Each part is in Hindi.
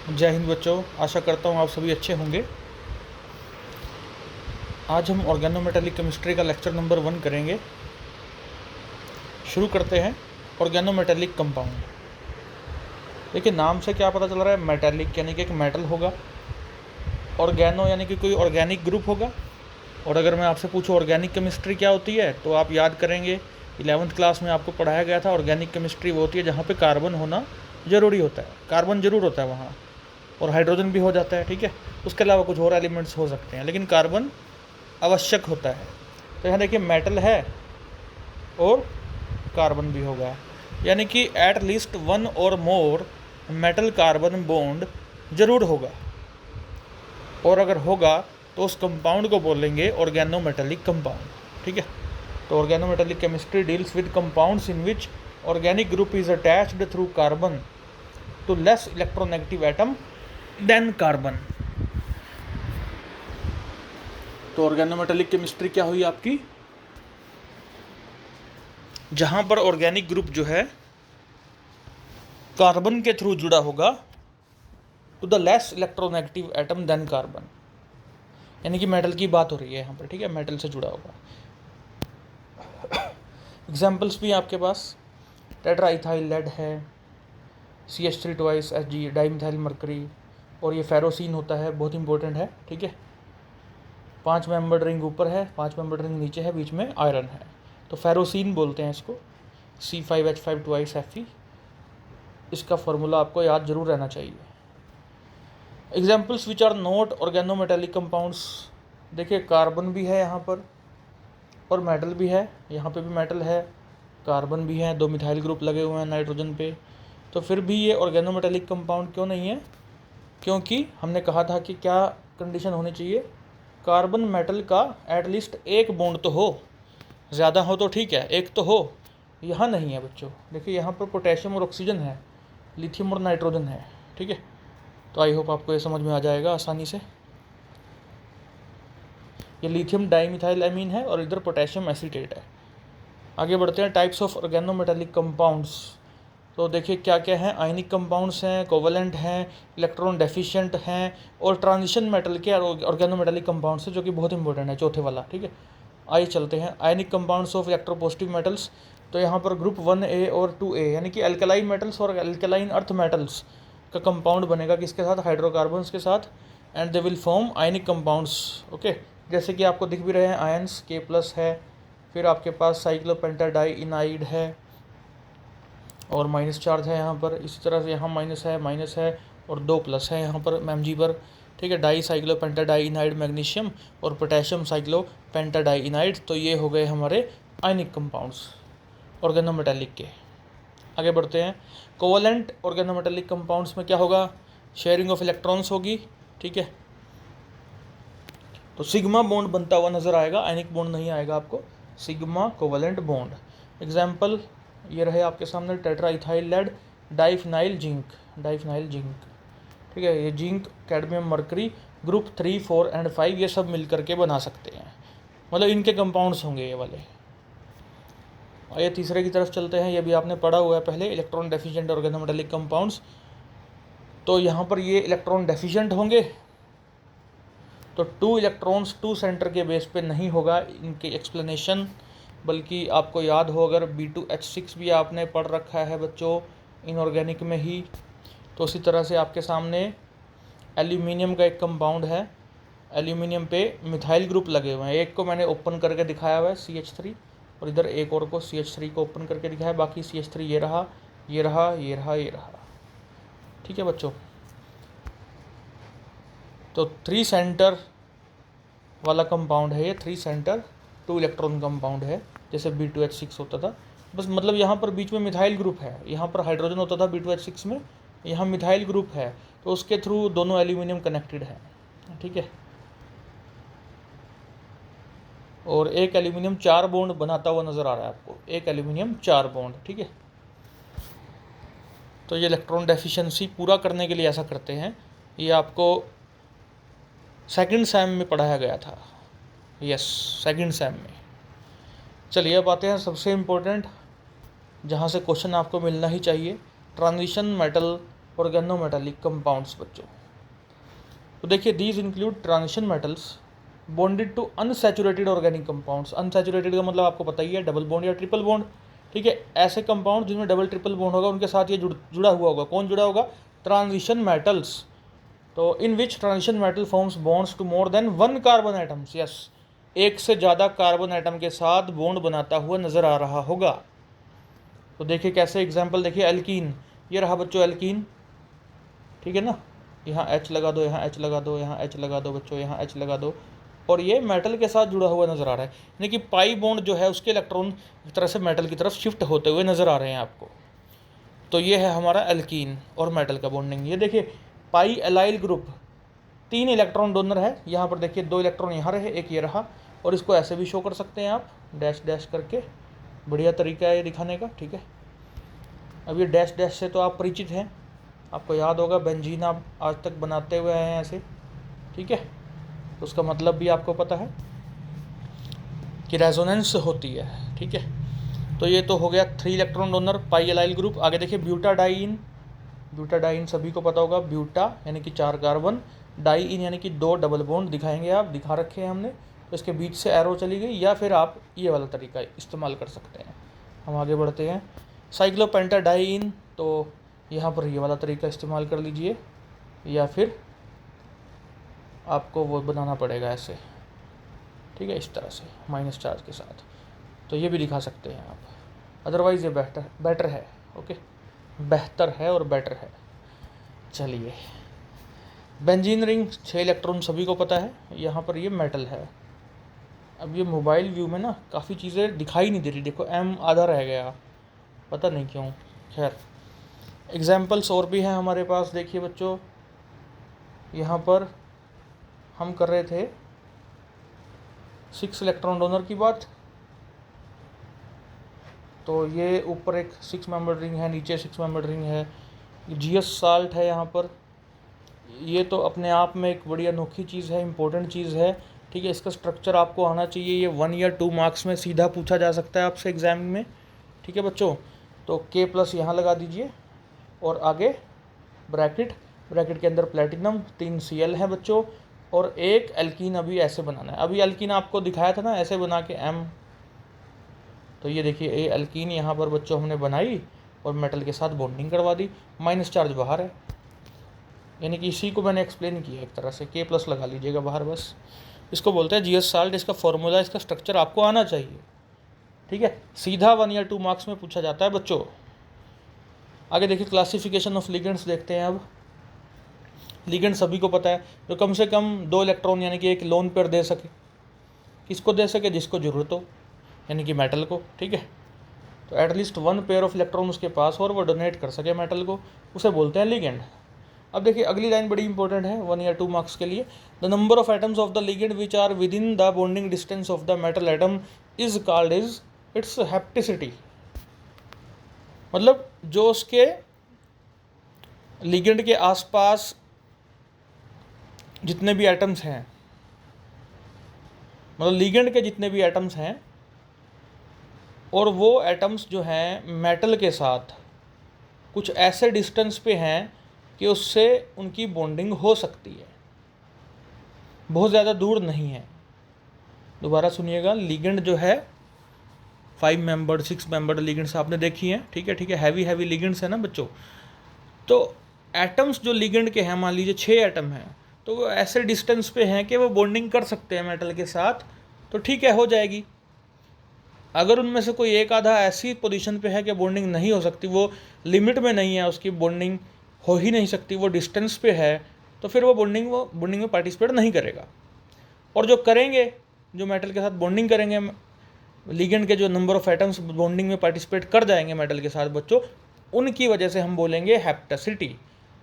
जय हिंद बच्चों, आशा करता हूँ आप सभी अच्छे होंगे। आज हम ऑर्गेनोमेटेलिक केमिस्ट्री का लेक्चर नंबर 1 करेंगे। शुरू करते हैं। Organometallic compound. देखिए, नाम से क्या पता चल रहा है? मेटेलिक यानी कि एक मेटल होगा, ऑर्गेनो यानी कि कोई ऑर्गेनिक ग्रुप होगा। और अगर मैं आपसे पूछूँ ऑर्गेनिक केमिस्ट्री क्या होती है, तो आप याद करेंगे 11th क्लास में आपको पढ़ाया गया था। ऑर्गेनिक केमिस्ट्री वो होती है जहाँ पे कार्बन होना ज़रूरी होता है, कार्बन ज़रूर होता है वहाँ, और हाइड्रोजन भी हो जाता है। ठीक है, उसके अलावा कुछ और एलिमेंट्स हो सकते हैं, लेकिन कार्बन आवश्यक होता है। तो यहाँ देखिए, मेटल है और कार्बन भी होगा, यानी कि एट लीस्ट वन और मोर मेटल कार्बन बॉन्ड जरूर होगा, और अगर होगा तो उस कंपाउंड को बोलेंगे ऑर्गेनोमेटेलिक कंपाउंड। ठीक है, तो organometallic chemistry deals with compounds in which organic group is attached through carbon to less electronegative atom than carbon. तो ऑर्गेनोमेटेलिक केमिस्ट्री क्या हुई आपकी? जहां पर ऑर्गेनिक ग्रुप जो है कार्बन के थ्रू जुड़ा होगा to the less electronegative atom than carbon, यानी कि मेटल की बात हो रही है यहाँ पर। ठीक है, मेटल से जुड़ा होगा। एग्जाम्पल्स भी आपके पास टेट्राइथाइल लेड है, CH3 twice Hg dimethyl mercury, और ये फेरोसिन होता है, बहुत इंपॉर्टेंट है। ठीक है, 5 मेंबर्ड रिंग ऊपर है, 5 मेंबर्ड रिंग नीचे है, बीच में आयरन है, तो फेरोसिन बोलते हैं इसको। C5H5 ट्वाइस Fe, इसका फॉर्मूला आपको याद जरूर रहना चाहिए। Examples which are not organometallic compounds. देखिए, कार्बन भी है यहाँ पर और मेटल भी है, यहाँ पे भी मेटल है, कार्बन भी है, 2 मिथाइल ग्रुप लगे हुए हैं नाइट्रोजन पे, तो फिर भी ये ऑर्गेनोमेटेलिक कंपाउंड क्यों नहीं है? क्योंकि हमने कहा था कि क्या कंडीशन होनी चाहिए? कार्बन मेटल का एटलीस्ट एक बॉन्ड तो हो, ज़्यादा हो तो ठीक है, एक तो हो। यहाँ नहीं है बच्चों। देखिए, यहाँ पर पोटेशियम और ऑक्सीजन है, लिथियम और नाइट्रोजन है। ठीक है, तो आई होप आपको ये समझ में आ जाएगा आसानी से। ये लिथियम डाइमिथाइल एमीन है और इधर पोटेशियम एसीटेट है। आगे बढ़ते हैं, टाइप्स ऑफ ऑर्गेनोमेटेलिक कंपाउंड्स। तो देखिए क्या क्या है, आयनिक कंपाउंड्स हैं, कोवलेंट हैं, इलेक्ट्रॉन डेफिशिएंट हैं, और ट्रांजिशन मेटल के ऑर्गेनोमेटेलिक कंपाउंड्स है, जो कि बहुत इंपॉर्टेंट है, चौथे वाला। ठीक है, आइए चलते हैं। Ionic compounds of electropositive metals. तो यहाँ पर ग्रुप 1A और 2A, यानी कि अल्कलाइन मेटल्स और अल्कलाइन अर्थ मेटल्स का कंपाउंड बनेगा किसके साथ? हाइड्रोकार्बन्स के साथ, and they will form ionic compounds. Okay, जैसे कि आपको दिख भी रहे हैं, आयंस K+ है, फिर आपके पास साइक्लोपेंटाडाइइनाइड है और माइनस चार्ज है यहाँ पर। इसी तरह से यहाँ माइनस है और 2+ है यहाँ पर Mg पर। ठीक है, डाई साइक्लोपेंटाडाइइनाइड मैग्नीशियम और पोटेशियम साइक्लोपेंटाडाइइनाइड। तो ये हो गए हमारे आयनिक कंपाउंड्स ऑर्गेनोमेटेलिक के। आगे बढ़ते हैं। कोवलेंट ऑर्गेनोमेटेलिक कंपाउंड्स में क्या होगा? शेयरिंग ऑफ इलेक्ट्रॉन्स होगी। ठीक है, तो सिग्मा बॉन्ड बनता हुआ नजर आएगा, आयनिक बॉन्ड नहीं आएगा आपको, सिग्मा कोवलेंट बॉन्ड। एग्जाम्पल ये रहे आपके सामने, टेट्राइथाइल लेड, डाइफिनाइल जिंक। ठीक है, ये zinc, cadmium, mercury, group 3, 4 and 5 ये सब मिल करके बना सकते हैं, मतलब इनके कंपाउंड्स होंगे ये वाले। आइए तीसरे की तरफ चलते हैं। ये भी आपने पढ़ा हुआ है पहले, इलेक्ट्रॉन डेफिशिएंट ऑर्गेनोमेटेलिक कंपाउंड्स। तो यहाँ पर ये इलेक्ट्रॉन डेफिशिएंट होंगे, तो 2 इलेक्ट्रॉन्स 2 सेंटर के बेस पे नहीं होगा इनके एक्सप्लेनेशन, बल्कि आपको याद हो, अगर B2H6 भी आपने पढ़ रखा है बच्चों इनऑर्गेनिक में ही, तो उसी तरह से आपके सामने एल्यूमिनियम का एक कंपाउंड है, एल्यूमिनियम पे मिथाइल ग्रुप लगे हुए हैं। एक को मैंने ओपन करके दिखाया हुआ है CH3, और इधर एक और को CH3 को ओपन करके दिखाया, बाकी CH3 ये रहा, ये रहा, ये रहा, ये रहा। ठीक है बच्चों, तो 3 सेंटर वाला कंपाउंड है ये, 3 सेंटर 2 इलेक्ट्रॉन कंपाउंड है, जैसे B2H6 होता था। बस मतलब यहाँ पर बीच में मिथाइल ग्रुप है, यहाँ पर हाइड्रोजन होता था B2H6 में, यहाँ मिथाइल ग्रुप है, तो उसके थ्रू दोनों एल्यूमिनियम कनेक्टेड है। ठीक है, और एक एल्यूमिनियम 4 बॉन्ड बनाता हुआ नजर आ रहा है आपको, एक एल्यूमिनियम 4 बॉन्ड। ठीक है, तो ये इलेक्ट्रॉन डेफिशिएंसी पूरा करने के लिए ऐसा करते हैं। ये आपको सेकंड सेम में पढ़ाया गया था, यस, सेकंड सेम में। चलिए अब आते हैं सबसे इम्पोर्टेंट, जहाँ से क्वेश्चन आपको मिलना ही चाहिए, ट्रांजिशन मेटल ऑर्गेनोमेटालिक कंपाउंड्स बच्चों। तो देखिए these include transition metals bonded to unsaturated organic compounds. Unsaturated का मतलब आपको पता ही है, डबल बॉन्ड या ट्रिपल बॉन्ड, ठीक है। ऐसे कंपाउंड जिनमें डबल ट्रिपल बॉन्ड होगा उनके साथ ये जुड़ा हुआ होगा। कौन जुड़ा होगा? Transition metals. तो in which transition metal forms bonds to more than one carbon atoms. Yes, एक से ज़्यादा कार्बन एटम के साथ बॉन्ड बनाता हुआ नजर आ रहा होगा। तो देखिए कैसे एग्जाम्पल देखिए, एल्कीन, ये रहा बच्चों एल्कीन, ठीक है ना। यहाँ H लगा दो, यहाँ H लगा दो, यहाँ H लगा दो बच्चों, यहाँ H लगा दो, और ये मेटल के साथ जुड़ा हुआ नज़र आ रहा है। यानी कि पाई बॉन्ड जो है उसके इलेक्ट्रॉन इस तरह से मेटल की तरफ शिफ्ट होते हुए नज़र आ रहे हैं आपको। तो ये है हमारा एल्कीन और मेटल का बॉन्डिंग। ये देखिए पाई एलाइल ग्रुप, 3 इलेक्ट्रॉन डोनर है। यहाँ पर देखिए 2 इलेक्ट्रॉन यहाँ रहे, एक ये रहा, और इसको ऐसे भी शो कर सकते हैं आप, डैश डैश करके। बढ़िया तरीका है ये दिखाने का, ठीक है। अब ये डैश डैश से तो आप परिचित हैं, आपको याद होगा बेंजीन आप आज तक बनाते हुए आए हैं ऐसे, ठीक है। तो उसका मतलब भी आपको पता है कि रेजोनेंस होती है, ठीक है। तो ये तो हो गया 3 इलेक्ट्रॉन डोनर पाई एलाइल ग्रुप। आगे देखिए ब्यूटाडाइन, ब्यूटाडाइन सभी को पता होगा, ब्यूटा यानी कि 4 कार्बन, डाई यानी कि 2 डबल बॉन्ड, दिखाएंगे आप, दिखा रखे हैं हमने। तो इसके बीच से एरो चली गई, या फिर आप ये वाला तरीका इस्तेमाल कर सकते हैं। हम आगे बढ़ते हैं। साइक्लोपेंटाडाइन, तो यहाँ पर ये वाला तरीका इस्तेमाल कर लीजिए, या फिर आपको वो बनाना पड़ेगा ऐसे, ठीक है, इस तरह से माइनस चार्ज के साथ। तो ये भी दिखा सकते हैं आप, अदरवाइज़ ये बेटर है, ओके, बेहतर है और बेटर है। चलिए, बेंजीन रिंग 6 इलेक्ट्रॉन सभी को पता है। यहाँ पर ये मेटल है। अब ये मोबाइल व्यू में ना काफ़ी चीज़ें दिखाई नहीं दे रही, देखो M आधा रह गया, पता नहीं क्यों। खैर, एग्जाम्पल्स और भी हैं हमारे पास। देखिए बच्चों, यहाँ पर हम कर रहे थे 6 इलेक्ट्रॉन डोनर की बात। तो ये ऊपर एक 6 मेंबर रिंग है, नीचे 6 मेंबर रिंग है। GS साल्ट है यहाँ पर। ये तो अपने आप में एक बड़ी अनोखी चीज़ है, इम्पोर्टेंट चीज़ है, ठीक है। इसका स्ट्रक्चर आपको आना चाहिए। ये 1 या 2 मार्क्स में सीधा पूछा जा सकता है आपसे एग्जाम में, ठीक है बच्चों। तो K+ यहाँ लगा दीजिए, और आगे ब्रैकेट, ब्रैकेट के अंदर प्लेटिनम, 3 Cl है बच्चों, और एक एल्कीन अभी ऐसे बनाना है। अभी एल्कीन आपको दिखाया था ना ऐसे बना के M। तो ये देखिए ये एल्कीन यहाँ पर बच्चों हमने बनाई और मेटल के साथ बॉन्डिंग करवा दी, माइनस चार्ज बाहर है, यानी कि इसी को मैंने एक्सप्लेन किया एक तरह से। K+ लगा लीजिएगा बाहर बस। इसको बोलते हैं GS साल्ट। इसका फॉर्मूला, इसका स्ट्रक्चर आपको आना चाहिए, ठीक है। सीधा 1 या 2 मार्क्स में पूछा जाता है बच्चों। आगे देखिए क्लासिफिकेशन ऑफ लिगेंड्स देखते हैं अब। लिगेंड सभी को पता है, जो कम से कम 2 इलेक्ट्रॉन यानी कि एक लोन पेयर दे सके। किसको दे सके? जिसको ज़रूरत हो, यानी कि मेटल को, ठीक है। तो एटलीस्ट 1 पेयर ऑफ इलेक्ट्रॉन उसके पास हो और वो डोनेट कर सके मेटल को, उसे बोलते हैं लिगेंड। अब देखिए अगली लाइन बड़ी इंपॉर्टेंट है 1 या 2 मार्क्स के लिए। The number of atoms of the ligand which are within the bonding distance of the metal atom is called is its hapticity. मतलब जो उसके लिगेंड के आसपास जितने भी एटम्स हैं, मतलब लिगेंड के जितने भी एटम्स हैं, और वो एटम्स जो हैं मेटल के साथ कुछ ऐसे डिस्टेंस पे हैं कि उससे उनकी बॉन्डिंग हो सकती है, बहुत ज़्यादा दूर नहीं है। दोबारा सुनिएगा, लिगेंड जो है 5 मेंबर्ड 6 मेंबर्ड लिगेंड्स आपने देखी हैं, ठीक है, ठीक है, हैवी लिगेंड्स है ना बच्चों। तो एटम्स जो लिगेंड के हैं, मान लीजिए 6 एटम हैं, तो वो ऐसे डिस्टेंस पे हैं कि वो बॉन्डिंग कर सकते हैं मेटल के साथ, तो ठीक है, हो जाएगी। अगर उनमें से कोई एक आधा ऐसी पोजीशन पे है कि बॉन्डिंग नहीं हो सकती, वो लिमिट में नहीं है, उसकी बॉन्डिंग हो ही नहीं सकती, वो डिस्टेंस पे है, तो फिर वो बॉन्डिंग में पार्टिसिपेट नहीं करेगा। और जो करेंगे, जो मेटल के साथ बॉन्डिंग करेंगे, लिगेंड के जो नंबर ऑफ एटम्स बॉन्डिंग में पार्टिसिपेट कर जाएंगे मेटल के साथ बच्चों, उनकी वजह से हम बोलेंगे हेप्टेसिटी।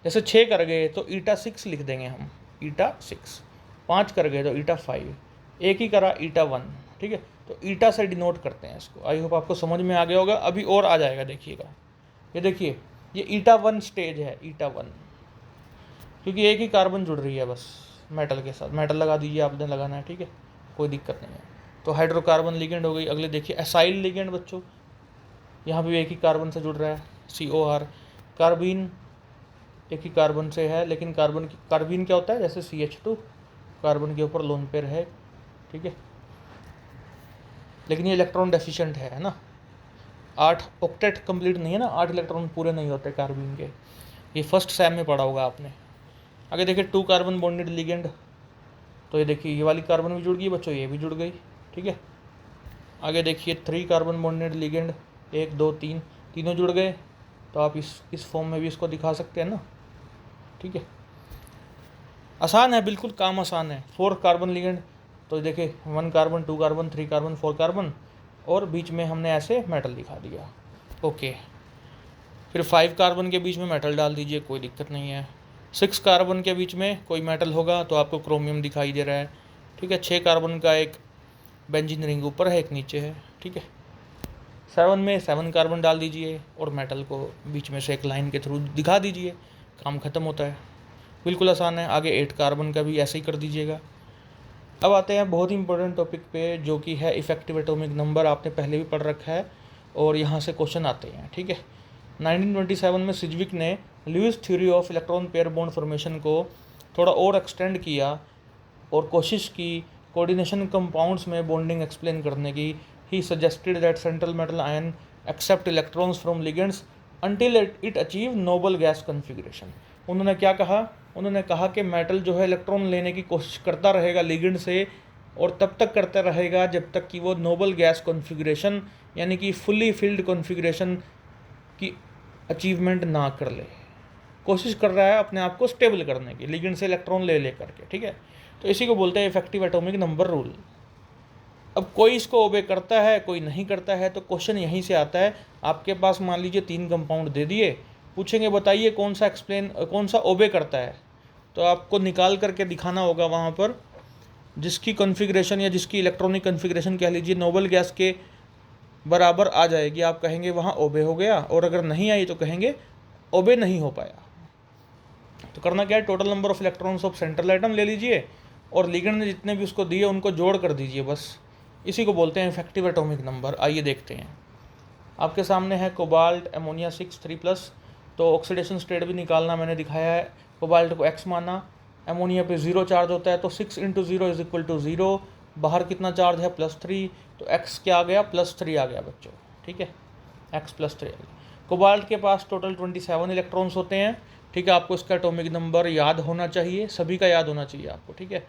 जैसे 6 कर गए तो ईटा 6 लिख देंगे हम, ईटा 6। 5 कर गए तो ईटा 5, एक ही करा ईटा 1, ठीक है। तो ईटा से डिनोट करते हैं इसको। आई होप आपको समझ में आ गया होगा। अभी और आ जाएगा, देखिएगा। ये देखिए, ये ईटा 1 स्टेज है, ईटा 1, क्योंकि एक ही कार्बन जुड़ रही है बस मेटल के साथ। मेटल लगा दीजिए, आपने लगाना है, ठीक है, कोई दिक्कत नहीं है। तो हाइड्रोकार्बन लिगेंड हो गई। अगले देखिए एसाइल लिगेंड बच्चों, यहाँ भी एक ही कार्बन से जुड़ रहा है, COR। कार्बीन एक ही कार्बन से है, लेकिन कार्बन क्या होता है, जैसे CH2 कार्बन के ऊपर लोन पेयर है, ठीक है, लेकिन ये इलेक्ट्रॉन डेफिशिएंट है ना, 8 ऑक्टेट कंप्लीट नहीं है ना, 8 इलेक्ट्रॉन पूरे नहीं होते कार्बन के। ये फर्स्ट सैम में पढ़ा होगा आपने। आगे देखिए 2 कार्बन बॉन्डेड लिगेंड, तो ये देखिए ये वाली कार्बन भी जुड़ गई बच्चों, ये भी जुड़ गई, ठीक है। आगे देखिए 3 कार्बन बॉन्डेड लिगेंड, 1 2 3 तीनों जुड़ गए, तो आप इस फॉर्म में भी इसको दिखा सकते हैं ना, ठीक है। आसान है, बिल्कुल काम आसान है। 4 कार्बन लिगेंड, तो देखिए 1 कार्बन 2 कार्बन 3 कार्बन 4 कार्बन, और बीच में हमने ऐसे मेटल दिखा दिया, ओके। फिर 5 कार्बन के बीच में मेटल डाल दीजिए, कोई दिक्कत नहीं है। 6 कार्बन के बीच में कोई मेटल होगा तो आपको क्रोमियम दिखाई दे रहा है, ठीक है। 6 कार्बन का एक बेंजीन रिंग ऊपर है, एक नीचे है, ठीक है। 7 में 7 कार्बन डाल दीजिए और मेटल को बीच में से एक लाइन के थ्रू दिखा दीजिए, काम ख़त्म होता है, बिल्कुल आसान है। आगे 8 कार्बन का भी ऐसे ही कर दीजिएगा। अब आते हैं बहुत ही इंपॉर्टेंट टॉपिक पे, जो कि है इफेक्टिव एटॉमिक नंबर। आपने पहले भी पढ़ रखा है और यहाँ से क्वेश्चन आते हैं, ठीक है। 1927 में सिजविक ने Lewis theory of electron pair bond formation को थोड़ा और एक्सटेंड किया और कोशिश की कोऑर्डिनेशन कंपाउंड्स में बॉन्डिंग एक्सप्लेन करने की। He suggested that central metal ion accept electrons from ligands until it achieve noble gas configuration. उन्होंने क्या कहा, उन्होंने कहा कि मेटल जो है इलेक्ट्रॉन लेने की कोशिश करता रहेगा लिगेंड से, और तब तक करता रहेगा जब तक कि वो नोबल गैस कॉन्फ़िगरेशन यानी कि फुली फिल्ड कॉन्फ़िगरेशन की अचीवमेंट ना कर ले। कोशिश कर रहा है अपने आप को स्टेबल करने की लिगेंड से इलेक्ट्रॉन ले करके, ठीक है। तो इसी को बोलते हैं इफेक्टिव एटॉमिक नंबर रूल। अब कोई इसको ओबे करता है, कोई नहीं करता है, तो क्वेश्चन यहीं से आता है। आपके पास मान लीजिए 3 कंपाउंड दे दिए, पूछेंगे बताइए कौन सा ओबे करता है, तो आपको निकाल करके दिखाना होगा वहाँ पर जिसकी कॉन्फ़िगरेशन या जिसकी इलेक्ट्रॉनिक कॉन्फ़िगरेशन कह लीजिए नोबल गैस के बराबर आ जाएगी, आप कहेंगे वहाँ ओबे हो गया, और अगर नहीं आई तो कहेंगे ओबे नहीं हो पाया। तो करना क्या है, total number of electrons of central atom ले लीजिए और लिगेंड ने जितने भी उसको दिए उनको जोड़ कर दीजिए, बस। इसी को बोलते हैं इफेक्टिव एटॉमिक नंबर। आइए देखते हैं, आपके सामने है कोबाल्ट अमोनिया 6 3+, तो ऑक्सीडेशन स्टेट भी निकालना मैंने दिखाया है। कोबाल्ट को X माना, अमोनिया पे 0 चार्ज होता है, तो 6 × 0 = 0। बाहर कितना चार्ज है, +3, तो X क्या आ गया, +3 आ गया बच्चों, ठीक है, X +3 आ गया। कोबाल्ट के पास टोटल 27 इलेक्ट्रॉन्स होते हैं, ठीक है। आपको इसका एटॉमिक नंबर याद होना चाहिए, सभी का याद होना चाहिए आपको, ठीक है।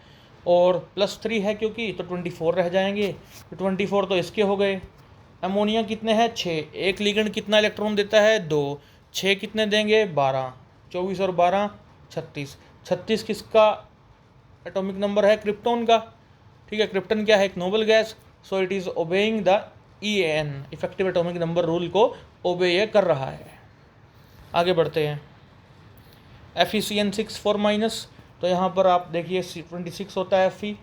और +3 है क्योंकि, तो 24 रह जाएंगे, तो 24 तो इसके हो गए। अमोनिया कितने हैं, 6, एक लिगेंड कितना इलेक्ट्रॉन देता है, 2, 6 कितने देंगे, 12, 24 और 12 36। 36 किसका एटॉमिक नंबर है, क्रिप्टॉन का, ठीक है। क्रिप्टन क्या है, एक noble gas, so it is obeying the EAN effective atomic number rule को ओबे ये कर रहा है। आगे बढ़ते हैं, FeCN6 4-, तो यहाँ पर आप देखिए 26 होता है Fe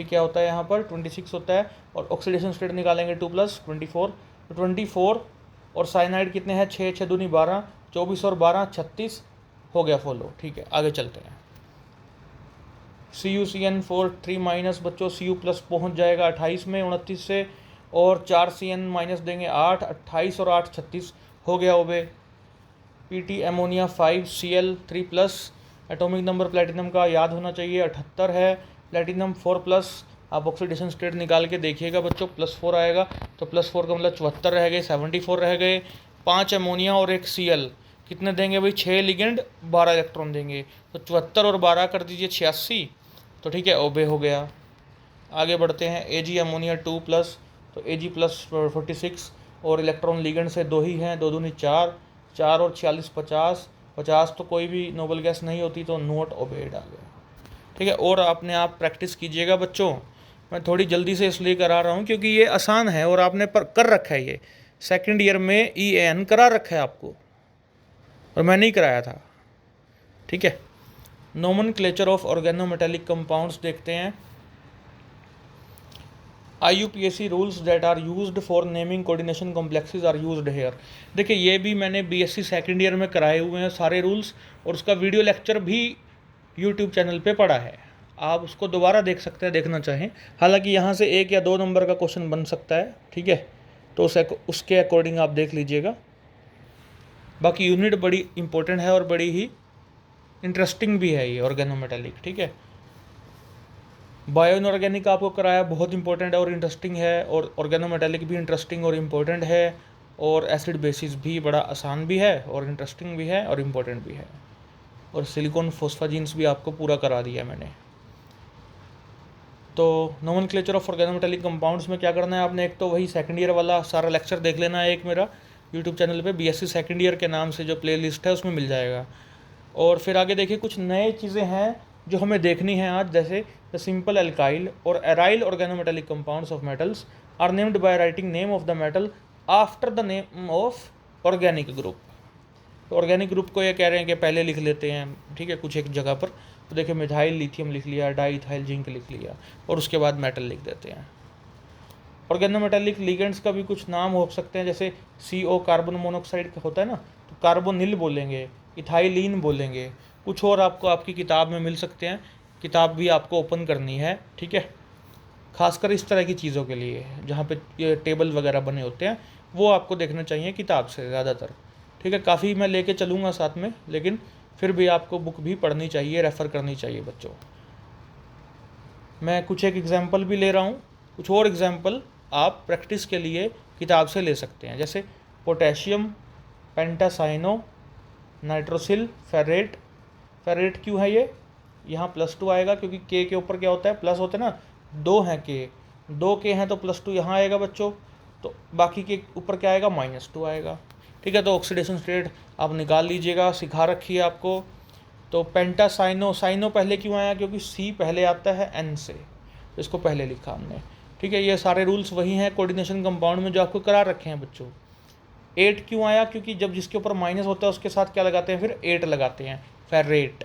क्या होता है यहाँ पर 26 होता है, और ऑक्सीडेशन स्टेट निकालेंगे 2+, 24, तो 24 और साइनाइड कितने हैं, 6 6 दूनी 12, 24 और 12 36 हो गया फॉलो, ठीक है। आगे चलते हैं, CuCN4 3- बच्चों, Cu+ पहुँच जाएगा 28 में 29 से, और 4 CN- देंगे 8, 28 और 8 36 हो गया ओबे। PT ammonia 5 Cl 3+, atomic number platinum का याद होना चाहिए 78 है, प्लेटिनम 4+, आप ऑक्सीडेशन स्टेट निकाल के देखिएगा बच्चों, +4 आएगा, तो +4 का मतलब 74 रह गए, 74 रह गए। 5 अमोनिया और 1 Cl कितने देंगे भाई, 6 लिगेंड 12 इलेक्ट्रॉन देंगे, तो 74 और 12 कर दीजिए 86, तो ठीक है ओबे हो गया। आगे बढ़ते हैं, Ag अमोनिया 2+, तो Ag + 46, और इलेक्ट्रॉन लिगेंड से 2 ही हैं, 2 दूनी 4, 4 और 46 50, 50 तो कोई भी नोबल गैस नहीं होती, तो नोट ओबेड आ गया, ठीक है। और अपने आप प्रैक्टिस कीजिएगा बच्चों, मैं थोड़ी जल्दी से इसलिए करा रहा हूँ क्योंकि ये आसान है और आपने कर रखा है, ये सेकंड ईयर में EAN करा रखा है आपको, और मैं नहीं कराया था, ठीक है। नोमेनक्लेचर ऑफ ऑर्गेनोमेटेलिक कंपाउंड्स देखते हैं। IUPAC rules that are used for naming coordination complexes are used here. देखिए ये भी मैंने BSc सेकेंड ईयर में कराए हुए हैं सारे रूल्स, और उसका वीडियो लेक्चर भी YouTube चैनल पे पड़ा है, आप उसको दोबारा देख सकते हैं देखना चाहें। हालांकि यहाँ से 1 या 2 नंबर का क्वेश्चन बन सकता है, ठीक है, तो उसके अकॉर्डिंग आप देख लीजिएगा। बाकी यूनिट बड़ी इंपॉर्टेंट है और बड़ी ही इंटरेस्टिंग भी है ये ऑर्गेनोमेटेलिक, ठीक है। बायो इनऑर्गेनिक आपको कराया, बहुत इंपॉर्टेंट है और इंटरेस्टिंग है, और ऑर्गेनोमेटेलिक भी इंटरेस्टिंग और इम्पोर्टेंट है, और एसिड बेसिस भी बड़ा आसान भी है और इंटरेस्टिंग भी है और इम्पोर्टेंट भी है, और सिलिकॉन फोस्फाजीन्स भी आपको पूरा करा दिया है मैंने। तो नोमेनक्लेचर ऑफ ऑर्गेनोमेटेलिक कंपाउंड्स में क्या करना है आपने, एक तो वही सेकंड ईयर वाला सारा लेक्चर देख लेना है, एक मेरा यूट्यूब चैनल पे बीएससी सेकंड ईयर के नाम से जो प्लेलिस्ट है उसमें मिल जाएगा। और फिर आगे देखिए कुछ नए चीज़ें हैं जो हमें देखनी है आज, जैसे द सिंपल एल्काइल और aryl organometallic compounds of metals are named by writing name of the metal after the name of organic group. तो ऑर्गेनिक ग्रुप को ये कह रहे हैं कि पहले लिख लेते हैं, ठीक है, कुछ एक जगह पर। तो देखिए मिथाइल लिथियम लिख लिया, डाईइथाइल जिंक लिख लिया, और उसके बाद मेटल लिख देते हैं। ऑर्गेनोमेटेलिक लिगेंड्स का भी कुछ नाम हो सकते हैं, जैसे CO कार्बन मोनोऑक्साइड होता है ना, तो कार्बोनिल बोलेंगे, इथाइलिन बोलेंगे, कुछ और आपको आपकी किताब में मिल सकते हैं, किताब भी आपको ओपन करनी है, ठीक है। खासकर इस तरह की चीज़ों के लिए जहाँ पे ये टेबल वगैरह बने होते हैं वो आपको देखना चाहिए किताब से ज़्यादातर, ठीक है। काफ़ी मैं लेके चलूँगा साथ में, लेकिन फिर भी आपको बुक भी पढ़नी चाहिए, रेफ़र करनी चाहिए बच्चों। मैं कुछ एक एग्जांपल भी ले रहा हूँ, कुछ और एग्जांपल आप प्रैक्टिस के लिए किताब से ले सकते हैं, जैसे पोटेशियम पेंटासाइनो नाइट्रोसिल फेरेट। फेरेट क्यों है ये, यहाँ +2 आएगा क्योंकि के ऊपर क्या होता है, प्लस होते हैं ना, 2 हैं के, 2 के हैं तो +2 यहाँ आएगा बच्चों, तो बाकी के ऊपर क्या आएगा, -2 आएगा, ठीक है। तो ऑक्सीडेशन स्टेट आप निकाल लीजिएगा, सिखा रखी है आपको। तो पेंटासाइनो, साइनो पहले क्यों आया, क्योंकि C पहले आता है N से, तो इसको पहले लिखा हमने, ठीक है। ये सारे रूल्स वही हैं कोऑर्डिनेशन कंपाउंड में जो आपको करा रखे हैं बच्चों। 8 क्यों आया, क्योंकि जब जिसके ऊपर माइनस होता है उसके साथ क्या लगाते हैं, फिर 8 लगाते हैं, फेरेट।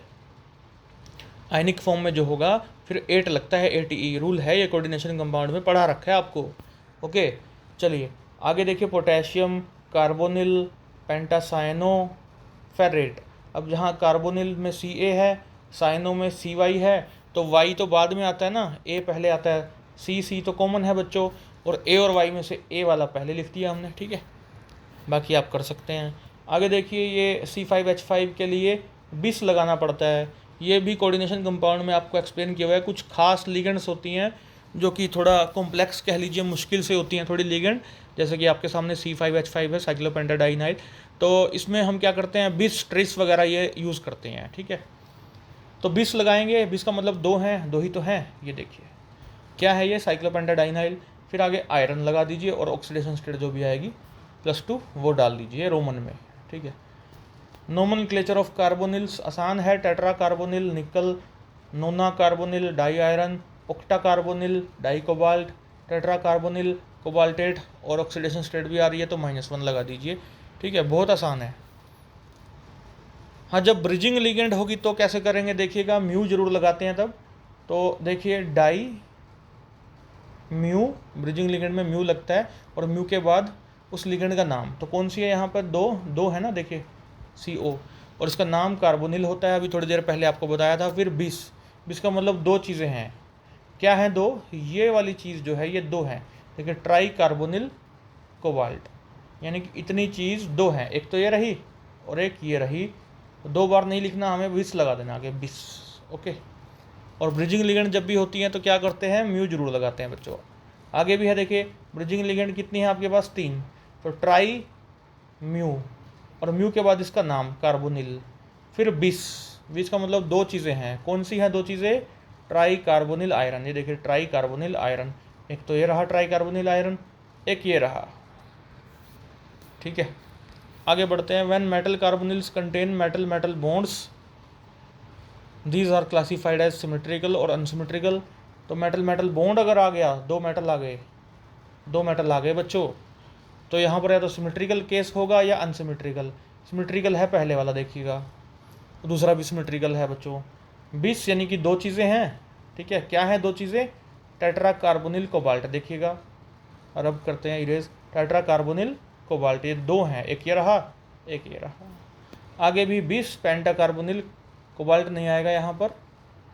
आयनिक फॉर्म में जो होगा फिर 8 लगता है, ATE रूल है, ये कोऑर्डिनेशन कंपाउंड में पढ़ा रखा है आपको, ओके। चलिए आगे देखिए, पोटेशियम कार्बोनिल पेंटासाइनो फेरेट। अब जहाँ कार्बोनिल में Ca है, साइनो में Cy है, तो Y तो बाद में आता है ना, A पहले आता है, C तो कॉमन है बच्चों, और A और Y में से A वाला पहले लिख दिया हमने, ठीक है। बाकी आप कर सकते हैं। आगे देखिए, ये C5H5 के लिए बिस लगाना पड़ता है, ये भी कोऑर्डिनेशन कंपाउंड में आपको एक्सप्लेन किया हुआ है। कुछ खास लिगेंड्स होती हैं जो कि थोड़ा कॉम्प्लेक्स कह लीजिए, मुश्किल से होती हैं थोड़ी लिगेंड, जैसे कि आपके सामने C5H5 है, साइक्लोपेंटाडाइनाइल, तो इसमें हम क्या करते हैं, बिस ट्रिस वगैरह ये यूज़ करते हैं, ठीक है। तो बिस लगाएंगे, बिस का मतलब 2 हैं, 2 ही तो हैं, ये देखिए क्या है ये, साइक्लोपेंटाडाइनाइल। फिर आगे आयरन लगा दीजिए और ऑक्सीडेशन स्टेट जो भी आएगी +2 वो डाल दीजिए रोमन में, ठीक है। नोमेनक्लेचर ऑफ कार्बोनिल्स आसान है, tetra carbonyl nickel, nona carbonyl di iron, octa carbonyl di cobalt, tetra carbonyl cobaltate, और ऑक्सीडेशन स्टेट भी आ रही है तो -1 लगा दीजिए, ठीक है। बहुत आसान है। हाँ, जब ब्रिजिंग लिगेंड होगी तो कैसे करेंगे देखिएगा, म्यू जरूर लगाते हैं तब। तो देखिए डाई म्यू, ब्रिजिंग लिगेंड में म्यू लगता है, और म्यू के बाद उस लिगेंड का नाम, तो कौन सी है यहाँ पर, दो है ना, देखिए CO, और इसका नाम कार्बोनिल होता है, अभी थोड़ी देर पहले आपको बताया था। फिर बिस का मतलब 2 चीज़ें हैं, क्या है 2, ये वाली चीज़ जो है ये 2 है, देखिए ट्राई कार्बोनिल कोबाल्ट, यानी कि इतनी चीज़ 2 हैं, एक तो ये रही और एक ये रही, 2 बार नहीं लिखना हमें, बिस लगा देना आगे, बिस, ओके। और ब्रिजिंग लिगेंड जब भी होती हैं तो क्या करते हैं, म्यू जरूर लगाते हैं बच्चों। आगे भी है देखिए, ब्रिजिंग लिगेंड कितनी है आपके पास, 3, तो ट्राई म्यू, और म्यू के बाद इसका नाम कार्बोनिल, फिर बिस का मतलब 2 चीज़ें हैं, कौन सी हैं 2 चीज़ें, ट्राई कार्बोनिल आयरन, ये देखिए ट्राई कार्बोनिल आयरन, एक तो ये रहा ट्राई कार्बोनिल आयरन, एक ये रहा, ठीक है। आगे बढ़ते हैं, when metal carbonyls contain metal metal bonds these are classified as symmetrical और अनसिमेट्रिकल। तो मेटल मेटल बॉन्ड अगर आ गया, 2 मेटल आ गए बच्चों, तो यहाँ पर या तो सिमेट्रिकल केस होगा या अनसिमेट्रिकल। सिमेट्रिकल है पहले वाला देखिएगा, दूसरा भी सिमेट्रिकल है बच्चों। बिस यानी कि 2 चीज़ें हैं, ठीक है। क्या है 2 चीज़ें, टेट्रा कार्बोनिल कोबाल्ट, देखिएगा, और अब करते हैं इरेज, टेट्रा कार्बोनिल कोबाल्ट, ये 2 हैं, एक ये रहा एक ये रहा। आगे भी बिस पेंटा कार्बोनिल कोबाल्ट नहीं आएगा, यहाँ पर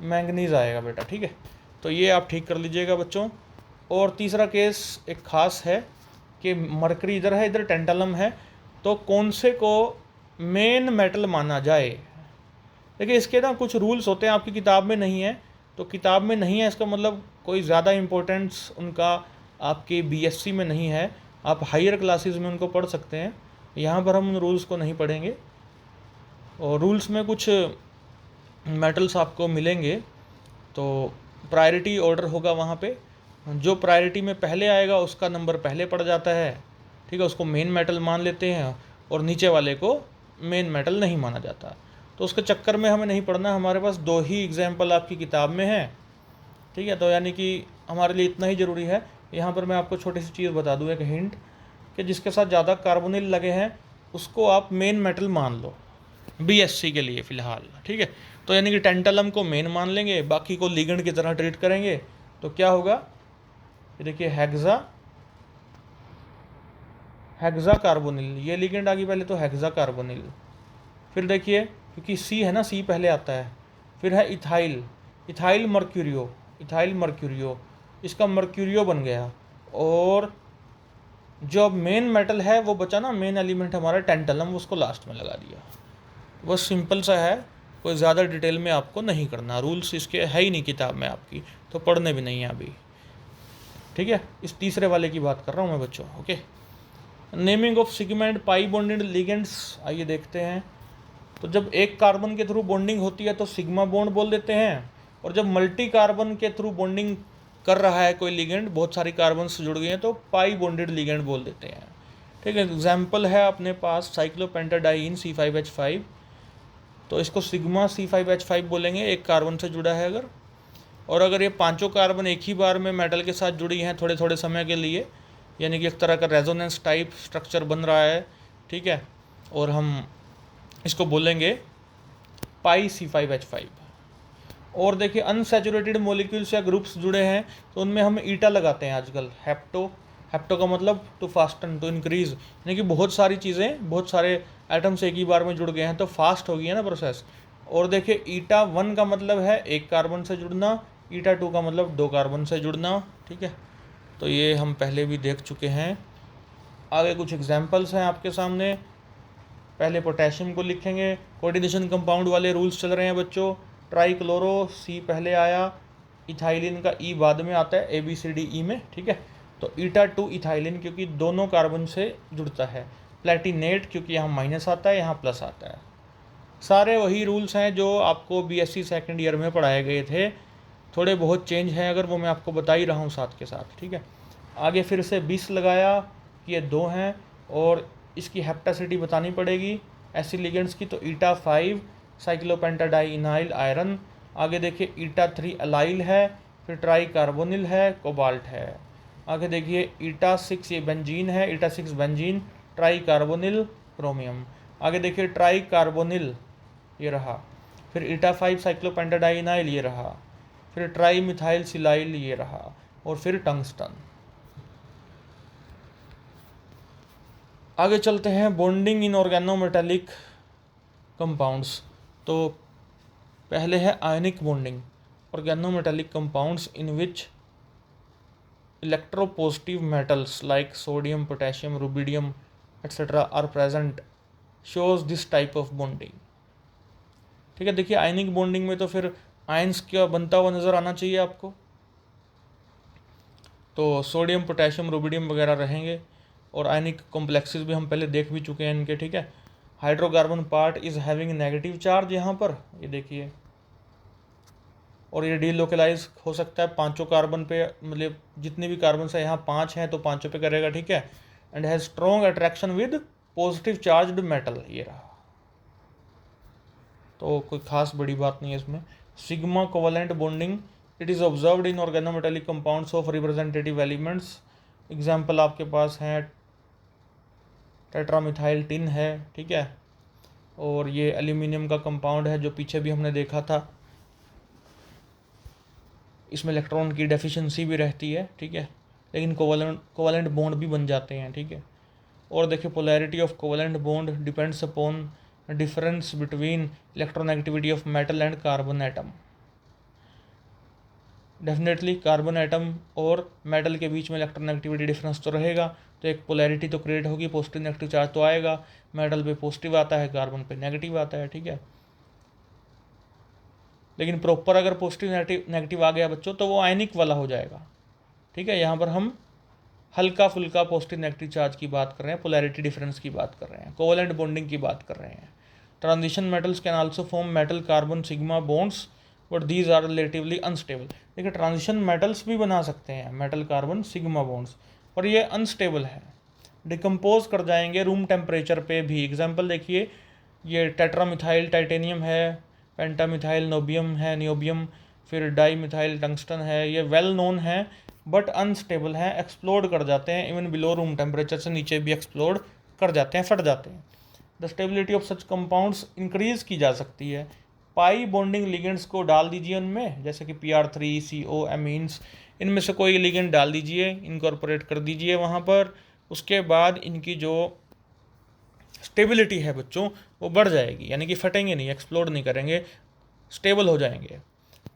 मैंगनीज आएगा बेटा, ठीक है। तो ये आप ठीक कर लीजिएगा बच्चों। और तीसरा केस एक ख़ास है कि मरकरी इधर है, इधर टेंटलम है, तो कौन से को मेन मेटल माना जाए। देखिए इसके ना कुछ रूल्स होते हैं, आपकी किताब में नहीं है, तो किताब में नहीं है इसका मतलब कोई ज़्यादा इम्पोर्टेंस उनका आपके बीएससी में नहीं है, आप हायर क्लासेस में उनको पढ़ सकते हैं। यहाँ पर हम उन रूल्स को नहीं पढ़ेंगे। और रूल्स में कुछ मेटल्स आपको मिलेंगे, तो प्रायोरिटी ऑर्डर होगा वहाँ पे, जो प्रायोरिटी में पहले आएगा उसका नंबर पहले पड़ जाता है, ठीक है, उसको मेन मेटल मान लेते हैं, और नीचे वाले को मेन मेटल नहीं माना जाता। तो उसके चक्कर में हमें नहीं पढ़ना, हमारे पास 2 ही एग्जाम्पल आपकी किताब में है, ठीक है। तो यानी कि हमारे लिए इतना ही ज़रूरी है। यहाँ पर मैं आपको छोटी सी चीज़ बता दूँ, एक हिंट, कि जिसके साथ ज़्यादा कार्बोनिल लगे हैं उसको आप मेन मेटल मान लो बीएससी के लिए फ़िलहाल, ठीक है। तो यानी कि टेंटलम को मेन मान लेंगे, बाकी को लिगेंड की तरह ट्रीट करेंगे। तो क्या होगा, ये देखिए हेक्सा कार्बोनिल, ये लिगेंड आ गई पहले, तो हेक्सा कार्बोनिल। फिर देखिए क्योंकि सी है ना, सी पहले आता है। फिर है इथाइल मर्क्यूरियो, इसका मर्क्यूरियो बन गया। और जो अब मेन मेटल है वो बचा ना, मेन एलिमेंट हमारा टेंटलम, उसको लास्ट में लगा दिया। बस सिंपल सा है, कोई ज़्यादा डिटेल में आपको नहीं करना, रूल्स इसके है ही नहीं किताब में आपकी, तो पढ़ने भी नहीं है अभी, ठीक है। इस तीसरे वाले की बात कर रहा हूँ मैं बच्चों, okay. Naming of sigma and pi bonded ligands, आइए देखते हैं। तो जब एक कार्बन के थ्रू बॉन्डिंग होती है तो सिग्मा बॉन्ड बोल देते हैं, और जब मल्टी कार्बन के थ्रू बॉन्डिंग कर रहा है कोई लिगेंड, बहुत सारी कार्बन से जुड़ गई हैं, तो पाई बॉन्डेड लिगेंड बोल देते हैं, ठीक है। एग्जाम्पल है अपने पास साइक्लोपेंटाडाइन C5H5, तो इसको सिग्मा C5H5 बोलेंगे, एक कार्बन से जुड़ा है अगर। और अगर ये पांचों कार्बन एक ही बार में मेटल के साथ जुड़ी हैं थोड़े थोड़े समय के लिए, यानी कि एक तरह का रेजोनेंस टाइप स्ट्रक्चर बन रहा है, ठीक है, और हम इसको बोलेंगे पाई C5H5। और देखिए अनसैचुरेटेड मॉलिक्यूल्स या ग्रुप्स जुड़े हैं तो उनमें हम ईटा लगाते हैं आजकल, हेप्टो का मतलब टू फास्टन, टू इंक्रीज, यानी कि बहुत सारी चीज़ें, बहुत सारे एटम्स एक ही बार में जुड़ गए हैं तो फास्ट हो गई है ना प्रोसेस। और देखिए ईटा 1 का मतलब है एक कार्बन से जुड़ना, ईटा 2 का मतलब 2 कार्बन से जुड़ना, ठीक है। तो ये हम पहले भी देख चुके हैं। आगे कुछ एग्जाम्पल्स हैं आपके सामने। पहले पोटेशियम को लिखेंगे, कोऑर्डिनेशन कंपाउंड वाले रूल्स चल रहे हैं बच्चों। ट्राईक्लोरो, सी पहले आया, इथाइलिन का ई बाद में आता है, ABCDE में, ठीक है। तो ईटा 2 इथाइलिन क्योंकि दोनों कार्बन से जुड़ता है। प्लेटिनेट क्योंकि यहाँ माइनस आता है, यहाँ प्लस आता है। सारे वही रूल्स हैं जो आपको BSc सेकेंड ईयर में पढ़ाए गए थे, थोड़े बहुत चेंज हैं अगर, वो मैं आपको बता ही रहा हूँ साथ के साथ, ठीक है। आगे फिर से 20 लगाया कि ये 2 हैं, और इसकी हेप्टासिटी बतानी पड़ेगी ऐसी लिगेंड्स की, तो ईटा 5 साइक्लोपेंटाडाइइनाइल आयरन। आगे देखिए ईटा 3 अलाइल है, फिर ट्राई कार्बोनिल है, कोबाल्ट है। आगे देखिए ईटा 6 ये बेंजीन है, ईटा 6 बेंजीन, ट्राई कार्बोनिल क्रोमियम। आगे देखिए ट्राई कार्बोनिल ये रहा, फिर ईटा 5 साइक्लोपेंटाडाइइनाइल ये रहा, फिर ट्राई मिथाइल सिलाइल ये रहा, और फिर टंगस्टन। आगे चलते हैं बॉन्डिंग इन ऑर्गेनोमेटेलिक कंपाउंड्स। तो पहले है ionic bonding, organometallic compounds in which electropositive metals like sodium, potassium, rubidium etcetera are present, shows this type of bonding, ठीक है। देखिए आयनिक बॉन्डिंग में तो फिर आयंस का बनता हुआ नज़र आना चाहिए आपको, तो सोडियम, पोटेशियम, रुबिडियम वगैरह रहेंगे। और आयनिक कॉम्प्लेक्सेस भी हम पहले देख भी चुके हैं इनके, ठीक है। Hydrocarbon part is having negative charge यहाँ पर, ये देखिए, और ये डीलोकलाइज हो सकता है पांचों कार्बन पे, मतलब जितने भी कार्बन है यहाँ 5 हैं तो पांचों पे करेगा, ठीक है। And has strong attraction with positive charged metal, ये रहा। तो कोई खास बड़ी बात नहीं है इसमें। Sigma covalent bonding, it is observed in organometallic compounds of representative elements. Example आपके पास हैं टेट्रामिथाइल टिन है, ठीक है, और ये एल्यूमिनियम का कंपाउंड है जो पीछे भी हमने देखा था, इसमें इलेक्ट्रॉन की डेफिशिएंसी भी रहती है, ठीक है, लेकिन कोवलेंट बॉन्ड भी बन जाते हैं, ठीक है। और देखिए polarity of covalent bond depends upon difference between electronegativity of metal and carbon atom. Definitely carbon atom और मेटल के बीच में इलेक्ट्रोनेगेटिविटी डिफरेंस तो रहेगा, तो एक पोलैरिटी तो क्रिएट होगी, पॉजिटिव नेगेटिव चार्ज तो आएगा, मेटल पे पॉजिटिव आता है, कार्बन पे नेगेटिव आता है, ठीक है। लेकिन प्रॉपर अगर पॉजिटिव नेगेटिव आ गया बच्चों तो वो आयनिक वाला हो जाएगा, ठीक है। यहाँ पर हम हल्का फुल्का पॉजिटिव नेगेटिव चार्ज की बात कर रहे हैं, पोलैरिटी डिफरेंस की बात कर रहे हैं, कोवेलेंट बॉन्डिंग की बात कर रहे हैं। Transition metals can also form metal carbon sigma bonds but these are relatively unstable. देखिए ट्रांजिशन मेटल्स भी बना सकते हैं मेटल कार्बन सिग्मा बॉन्ड्स, पर ये अनस्टेबल है, डिकम्पोज कर जाएंगे रूम टेम्परेचर पे भी। एग्जाम्पल देखिए, ये टेट्रामिथाइल टाइटेनियम है, पेंटामिथाइल नोबियम है, नियोबियम, फिर डाई मिथाइल टंगस्टन है, ये वेल नोन है बट अनस्टेबल हैं, एक्सप्लोड कर जाते हैं, इवन बिलो रूम टेम्परेचर से नीचे भी एक्सप्लोड कर जाते हैं, फट जाते हैं। The stability of such compounds increase की जा सकती है, पाई बॉन्डिंग लिगेंड्स को डाल दीजिए उनमें, जैसे कि PR3 CO एमीन्स, इनमें से कोई लिगेंड डाल दीजिए, इनकॉर्पोरेट कर दीजिए वहाँ पर, उसके बाद इनकी जो स्टेबिलिटी है बच्चों वो बढ़ जाएगी, यानी कि फटेंगे नहीं, एक्सप्लोड नहीं करेंगे, स्टेबल हो जाएंगे।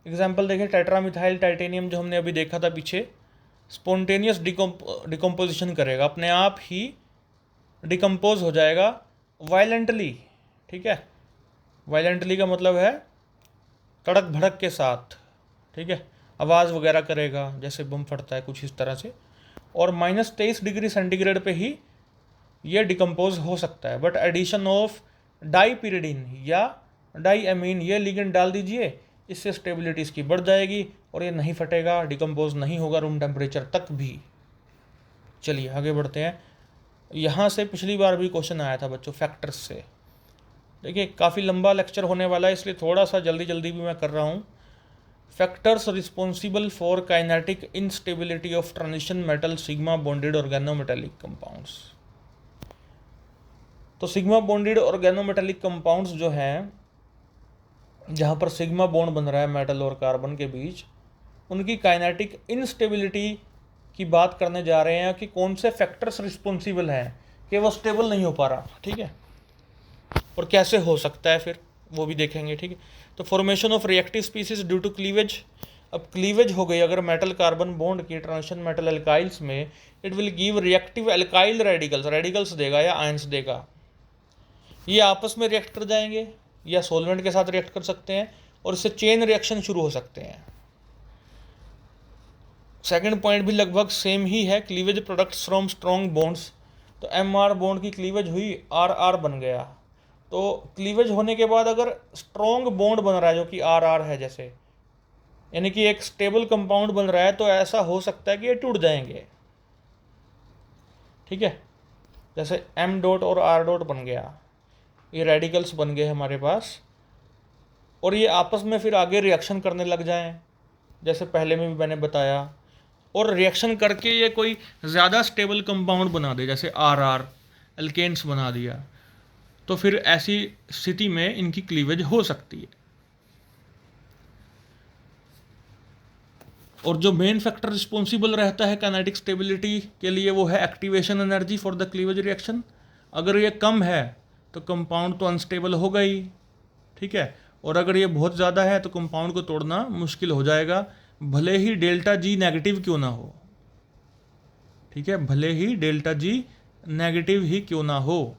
एग्जाम्पल देखिए, टेट्रामिथाइल टाइटेनियम जो हमने अभी देखा था पीछे, स्पॉन्टेनियस डिकम्पोजिशन करेगा, अपने आप ही डिकम्पोज हो जाएगा वायलेंटली, ठीक है। वायलेंटली का मतलब है कड़क भड़क के साथ, ठीक है, आवाज़ वगैरह करेगा जैसे बम फटता है, कुछ इस तरह से, और -23 डिग्री सेंटीग्रेड पे ही ये डिकम्पोज हो सकता है। बट एडिशन ऑफ डाईपीरिडीन या डाईएमीन ये लिगेंड डाल दीजिए, इससे स्टेबिलिटी इसकी बढ़ जाएगी और ये नहीं फटेगा, डिकम्पोज नहीं होगा रूम टेम्परेचर तक भी। चलिए आगे बढ़ते हैं। यहाँ से पिछली बार भी क्वेश्चन आया था बच्चों फैक्टर्स से। देखिए काफ़ी लंबा लेक्चर होने वाला है, इसलिए थोड़ा सा जल्दी जल्दी भी मैं कर रहा हूँ। Factors responsible for kinetic instability of transition metal sigma bonded organometallic compounds. तो सिग्मा बॉन्डेड ऑर्गेनोमेटेलिक कंपाउंड्स जो हैं, जहाँ पर सिग्मा बॉन्ड बन रहा है मेटल और कार्बन के बीच, उनकी काइनेटिक इनस्टेबिलिटी की बात करने जा रहे हैं कि कौन से फैक्टर्स रिस्पॉन्सिबल हैं कि वो स्टेबल नहीं हो पा रहा, ठीक है, और कैसे हो सकता है फिर वो भी देखेंगे, ठीक है। तो formation of reactive species due to cleavage. अब क्लीवेज हो गई अगर मेटल कार्बन बॉन्ड की ट्रांजिशन मेटल एल्काइल्स में, it will give reactive alkyl radicals, radicals देगा या आयंस देगा, ये आपस में रिएक्ट कर जाएंगे या सोलवेंट के साथ रिएक्ट कर सकते हैं और इससे चेन रिएक्शन शुरू हो सकते हैं। सेकंड पॉइंट भी लगभग सेम ही है, cleavage products from strong bonds. तो MR बॉन्ड की क्लीवेज हुई, RR बन गया। तो क्लीवेज होने के बाद अगर स्ट्रॉन्ग बॉन्ड बन रहा है जो कि RR है जैसे, यानी कि एक स्टेबल कंपाउंड बन रहा है, तो ऐसा हो सकता है कि ये टूट जाएंगे, ठीक है। जैसे M डॉट और R डॉट बन गया, ये रेडिकल्स बन गए हमारे पास, और ये आपस में फिर आगे रिएक्शन करने लग जाएं, जैसे पहले में भी मैंने बताया, और रिएक्शन करके ये कोई ज़्यादा स्टेबल कंपाउंड बना दे, जैसे RR एल्केन्स बना दिया, तो फिर ऐसी स्थिति में इनकी क्लीवेज हो सकती है। और जो मेन फैक्टर रिस्पॉन्सिबल रहता है काइनेटिक स्टेबिलिटी के लिए वो है activation energy for the cleavage reaction. अगर ये कम है तो कंपाउंड तो अनस्टेबल होगा ही, ठीक है, और अगर ये बहुत ज़्यादा है तो कंपाउंड को तोड़ना मुश्किल हो जाएगा, भले ही डेल्टा G नेगेटिव क्यों ना हो, ठीक है, भले ही डेल्टा G नेगेटिव ही क्यों ना हो।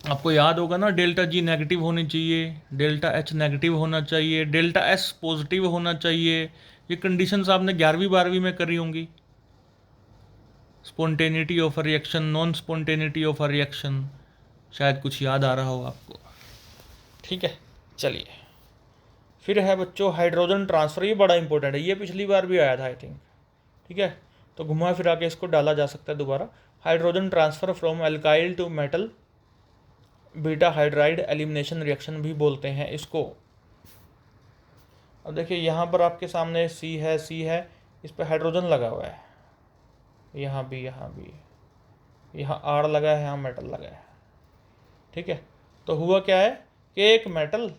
आपको याद होगा ना, डेल्टा G नेगेटिव होनी चाहिए, डेल्टा H नेगेटिव होना चाहिए, डेल्टा S पॉजिटिव होना चाहिए, ये कंडीशंस आपने 11वीं 12वीं में करी होंगी। Spontaneity of a reaction, non spontaneity of a reaction, शायद कुछ याद आ रहा हो आपको, ठीक है। चलिए फिर है बच्चों हाइड्रोजन ट्रांसफ़र, ये बड़ा इंपॉर्टेंट है, ये पिछली बार भी आया था आई थिंक, ठीक है, तो घुमा फिरा के इसको डाला जा सकता है दोबारा। Hydrogen transfer from alkyl to metal, beta hydride elimination reaction भी बोलते हैं इसको। अब देखिए यहाँ पर आपके सामने C है, इस पर हाइड्रोजन लगा हुआ है, यहाँ भी, यहाँ R लगा है, यहाँ मेटल लगा है, ठीक है। तो हुआ क्या है कि एक मेटल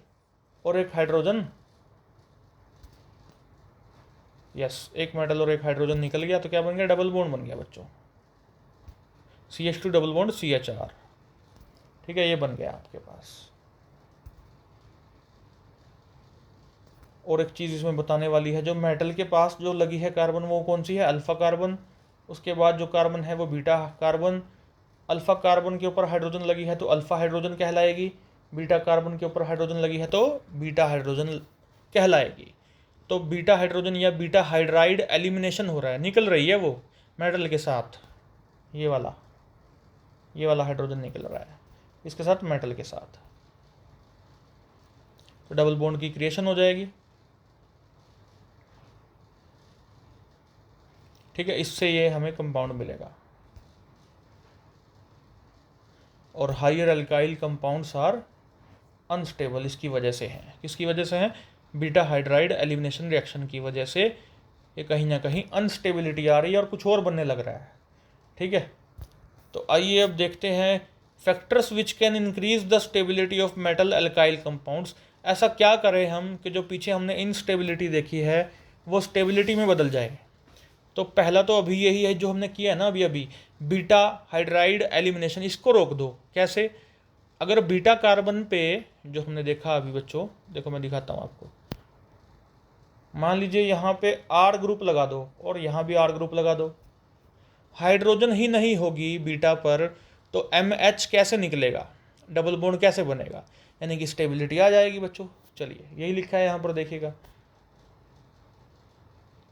और एक हाइड्रोजन, यस, एक मेटल और एक हाइड्रोजन निकल गया, तो क्या बन गया, डबल बॉन्ड बन गया बच्चों, CH2 डबल बॉन्ड CHR, ठीक है, ये बन गया आपके पास। और एक चीज़ इसमें बताने वाली है, जो मेटल के पास जो लगी है कार्बन वो कौन सी है, अल्फ़ा कार्बन। उसके बाद जो कार्बन है वो बीटा कार्बन। अल्फ़ा कार्बन के ऊपर हाइड्रोजन लगी है तो अल्फ़ा हाइड्रोजन कहलाएगी, बीटा कार्बन के ऊपर हाइड्रोजन लगी है तो बीटा हाइड्रोजन कहलाएगी। तो बीटा हाइड्रोजन या बीटा हाइड्राइड एलिमिनेशन हो रहा है, निकल रही है वो मेटल के साथ, ये वाला हाइड्रोजन निकल रहा है इसके साथ, मेटल के साथ। तो डबल बॉन्ड की क्रिएशन हो जाएगी। ठीक है, इससे ये हमें कंपाउंड मिलेगा। और higher alkyl compounds are unstable, इसकी वजह से है। किसकी वजह से है, बीटा हाइड्राइड एलिमिनेशन रिएक्शन की वजह से ये कहीं ना कहीं अनस्टेबिलिटी आ रही है और कुछ और बनने लग रहा है। ठीक है, तो आइए अब देखते हैं factors which can increase the stability of metal alkyl compounds. ऐसा क्या करें हम कि जो पीछे हमने इनस्टेबिलिटी देखी है वो स्टेबिलिटी में बदल जाए। तो पहला तो अभी यही है जो हमने किया है ना अभी बीटा हाइड्राइड एलिमिनेशन, इसको रोक दो। कैसे, अगर बीटा कार्बन पे जो हमने देखा अभी बच्चों, देखो मैं दिखाता हूँ आपको। मान लीजिए यहाँ पे आर ग्रुप लगा दो और यहाँ भी आर ग्रुप लगा दो, हाइड्रोजन ही नहीं होगी बीटा पर तो एम एच कैसे निकलेगा, डबल बॉन्ड कैसे बनेगा, यानी कि स्टेबिलिटी आ जाएगी बच्चों। चलिए यही लिखा है यहाँ पर, देखिएगा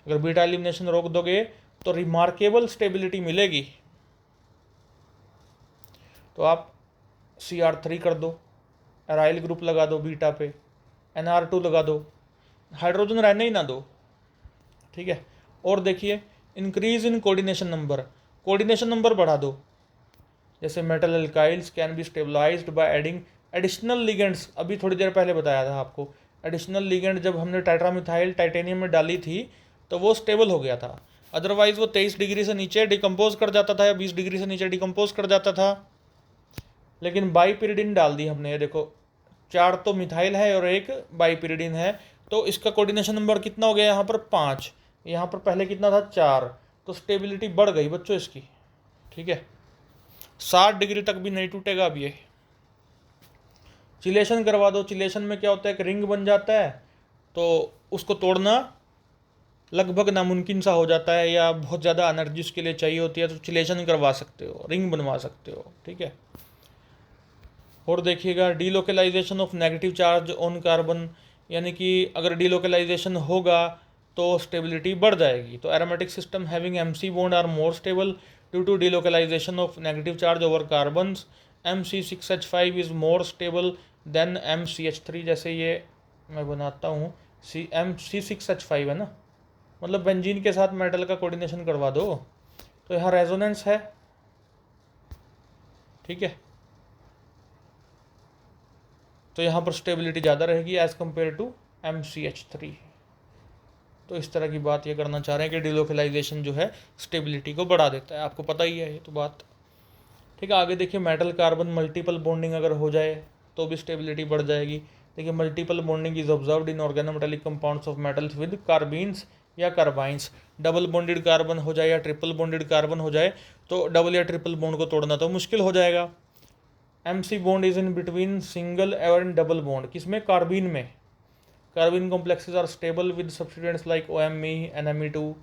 अगर बीटा एलिमिनेशन रोक दोगे तो रिमार्केबल स्टेबिलिटी मिलेगी। तो आप Cr3 कर दो, एराइल ग्रुप लगा दो बीटा पे, Nr2 लगा दो, हाइड्रोजन रहने ही ना दो। ठीक है, और देखिए increase in coordination number, coordination number बढ़ा दो। जैसे metal alkyls can be stabilised by adding additional ligands, अभी थोड़ी देर पहले बताया था आपको। एडिशनल लिगेंड जब हमने टेट्रामिथाइल टाइटेनियम में डाली थी तो वो स्टेबल हो गया था, अदरवाइज वो 23 डिग्री से नीचे डिकम्पोज कर जाता था या 20 डिग्री से नीचे डिकम्पोज कर जाता था। लेकिन बाईपिरिडिन डाल दी हमने, ये देखो 4 तो मिथाइल है और 1 बाईपिरिडिन है, तो इसका कोऑर्डिनेशन नंबर कितना हो गया यहाँ पर 5, यहाँ पर पहले कितना था 4, तो स्टेबिलिटी बढ़ गई बच्चों इसकी। ठीक है, 60 डिग्री तक भी नहीं टूटेगा अब ये। चिलेशन करवा दो, चिलेशन में क्या होता है, एक रिंग बन जाता है तो उसको तोड़ना लगभग नामुमकिन सा हो जाता है, या बहुत ज़्यादा एनर्जी उसके लिए चाहिए होती है, तो चिलेशन करवा सकते हो, रिंग बनवा सकते हो। ठीक है, और देखिएगा delocalisation of negative charge on carbon, यानी कि अगर डीलोकलाइजेशन होगा तो स्टेबिलिटी बढ़ जाएगी। तो aromatic system having MC bond are more stable due to delocalisation of negative charge over carbons. MC6H5 is more stable than MCH3। जैसे ये मैं बनाता हूँ, MC6H5 है ना, मतलब बेंजीन के साथ मेटल का कोऑर्डिनेशन करवा दो तो यहाँ रेजोनेंस है। ठीक है, तो यहाँ पर स्टेबिलिटी ज़्यादा रहेगी एज़ कम्पेयर टू MCH3। तो इस तरह की बात ये करना चाह रहे हैं कि डिलोकलाइजेशन जो है स्टेबिलिटी को बढ़ा देता है, आपको पता ही है ये तो बात। ठीक है, आगे देखिए मेटल कार्बन मल्टीपल बॉन्डिंग अगर हो जाए तो भी स्टेबिलिटी बढ़ जाएगी। देखिए multiple bonding is observed in organometallic compounds of metals with carbenes या कार्बाइंस। डबल बॉन्डेड कार्बन हो जाए या ट्रिपल बॉन्डेड कार्बन हो जाए तो डबल या ट्रिपल बॉन्ड को तोड़ना तो मुश्किल हो जाएगा। MC bond is in between single and double bond, किसमें, कार्बीन में। Carbene complexes are stable with substituents like OMe NMe2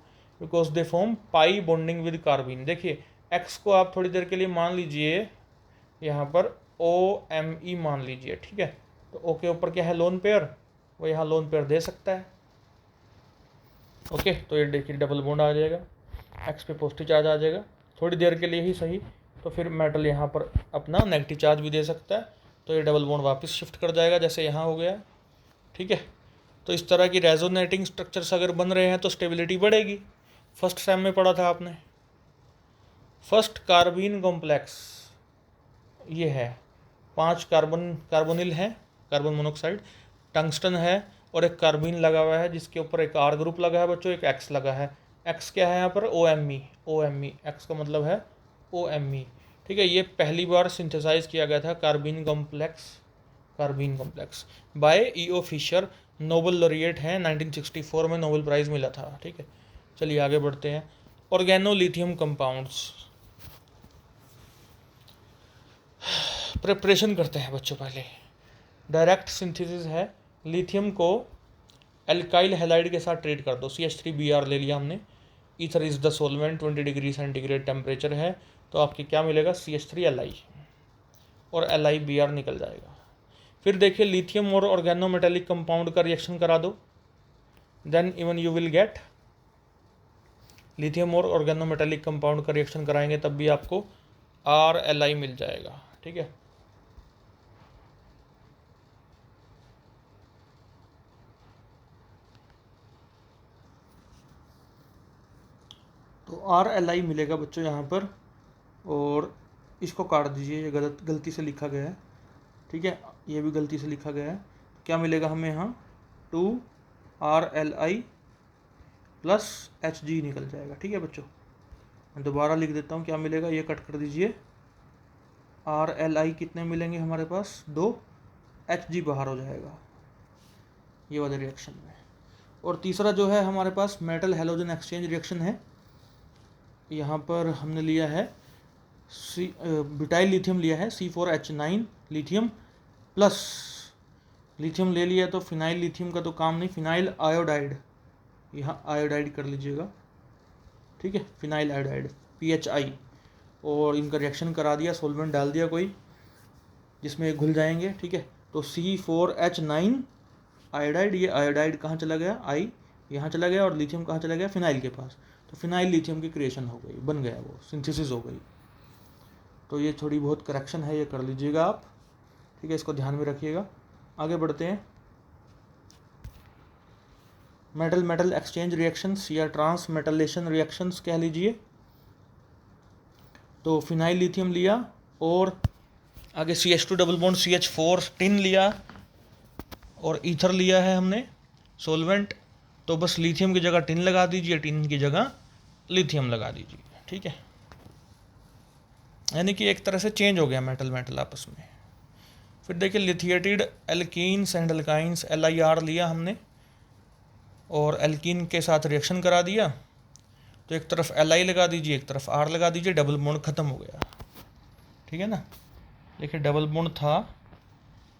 because they form pi bonding with carbene. देखिए X को आप थोड़ी देर के लिए मान लीजिए यहाँ पर OMe मान लीजिए। ठीक है, तो O के ऊपर क्या है, लोन पेयर, वो यहाँ लोन पेयर दे सकता है। ओके, तो ये देखिए डबल बॉन्ड आ जाएगा, X पे पॉजिटिव चार्ज आ जाएगा थोड़ी देर के लिए ही सही, तो फिर मेटल यहाँ पर अपना नेगेटिव चार्ज भी दे सकता है, तो ये डबल बॉन्ड वापस शिफ्ट कर जाएगा जैसे यहाँ हो गया। ठीक है, तो इस तरह की रेजोनेटिंग स्ट्रक्चर्स अगर बन रहे हैं तो स्टेबिलिटी बढ़ेगी। फर्स्ट सेम में पढ़ा था आपने, फर्स्ट कार्बीन कॉम्प्लेक्स ये है, 5 कार्बोनिल हैं, कार्बन मोनोऑक्साइड, टंगस्टन है और एक कार्बीन लगा हुआ है जिसके ऊपर एक R ग्रुप लगा है बच्चों, एक X लगा है। X क्या है यहाँ पर, OMe, X का मतलब है OMe। ठीक है, ये पहली बार सिंथेसाइज किया गया था carbene complex by E.O. Fischer, Nobel laureate हैं, 1964 में नोबेल प्राइज़ मिला था। ठीक है, चलिए आगे बढ़ते हैं। ऑर्गेनोलिथियम कंपाउंड्स, प्रिपरेशन करते हैं बच्चों। पहले डायरेक्ट सिंथेसिस है, लिथियम को एल्काइल हैलाइड के साथ ट्रीट कर दो। CH3Br ले लिया हमने, ether is the solvent, 20 degree centigrade temperature है, तो आपकी क्या मिलेगा, CH3Li और LiBr निकल जाएगा। फिर देखिए लिथियम और ऑर्गेनोमेटेलिक कंपाउंड का रिएक्शन करा दो, then even you will get, lithium और ऑर्गेनोमेटेलिक कंपाउंड का रिएक्शन कराएंगे तब भी आपको RLi मिल जाएगा। ठीक है, तो RLi मिलेगा बच्चों यहाँ पर, और इसको काट दीजिए, ये गलती से लिखा गया है। ठीक है, ये भी गलती से लिखा गया है। क्या मिलेगा हमें यहाँ, 2RLi प्लस Hg निकल जाएगा। ठीक है बच्चों, मैं दोबारा लिख देता हूँ, क्या मिलेगा, ये कट कर दीजिए। RLi कितने मिलेंगे हमारे पास, 2, Hg बाहर हो जाएगा ये वाले रिएक्शन में। और तीसरा जो है हमारे पास मेटल हेलोजन एक्सचेंज रिएक्शन है। यहाँ पर हमने लिया है ब्यूटाइल लिथियम लिया है, C4H9 लिथियम प्लस लिथियम ले लिया, तो फिनाइल लिथियम का तो काम नहीं, फिनाइल आयोडाइड, यहाँ आयोडाइड कर लीजिएगा। ठीक है, फिनाइल आयोडाइड PHI, और इनका रिएक्शन करा दिया, सोलवेंट डाल दिया कोई जिसमें घुल जाएंगे। ठीक है, तो C4H9 आयोडाइड, ये आयोडाइड कहाँ चला गया, I यहाँ चला गया, और लिथियम कहाँ चला गया, फिनाइल के पास, तो फिनाइल लिथियम की क्रिएशन हो गई, बन गया, वो सिंथेसिस हो गई। तो ये थोड़ी बहुत करेक्शन है, ये कर लीजिएगा आप। ठीक है, इसको ध्यान में रखिएगा। आगे बढ़ते हैं, मेटल मेटल एक्सचेंज रिएक्शंस या ट्रांस मेटलेशन रिएक्शंस कह लीजिए। तो फिनाइल लिथियम लिया, और आगे CH2 double bond CH4 tin लिया, और ईथर लिया है हमने सोलवेंट, तो बस लिथियम की जगह टिन लगा दीजिए, टिन की जगह लिथियम लगा दीजिए। ठीक है, यानी कि एक तरह से चेंज हो गया मेटल मेटल आपस में। फिर देखिए लिथिएटेड एल्कीन्स एंड एल्काइंस LiR लिया हमने, और एल्कीन के साथ रिएक्शन करा दिया, तो एक तरफ Li लगा दीजिए, एक तरफ R लगा दीजिए, डबल बॉन्ड ख़त्म हो गया। ठीक है ना, देखिए डबल बॉन्ड था,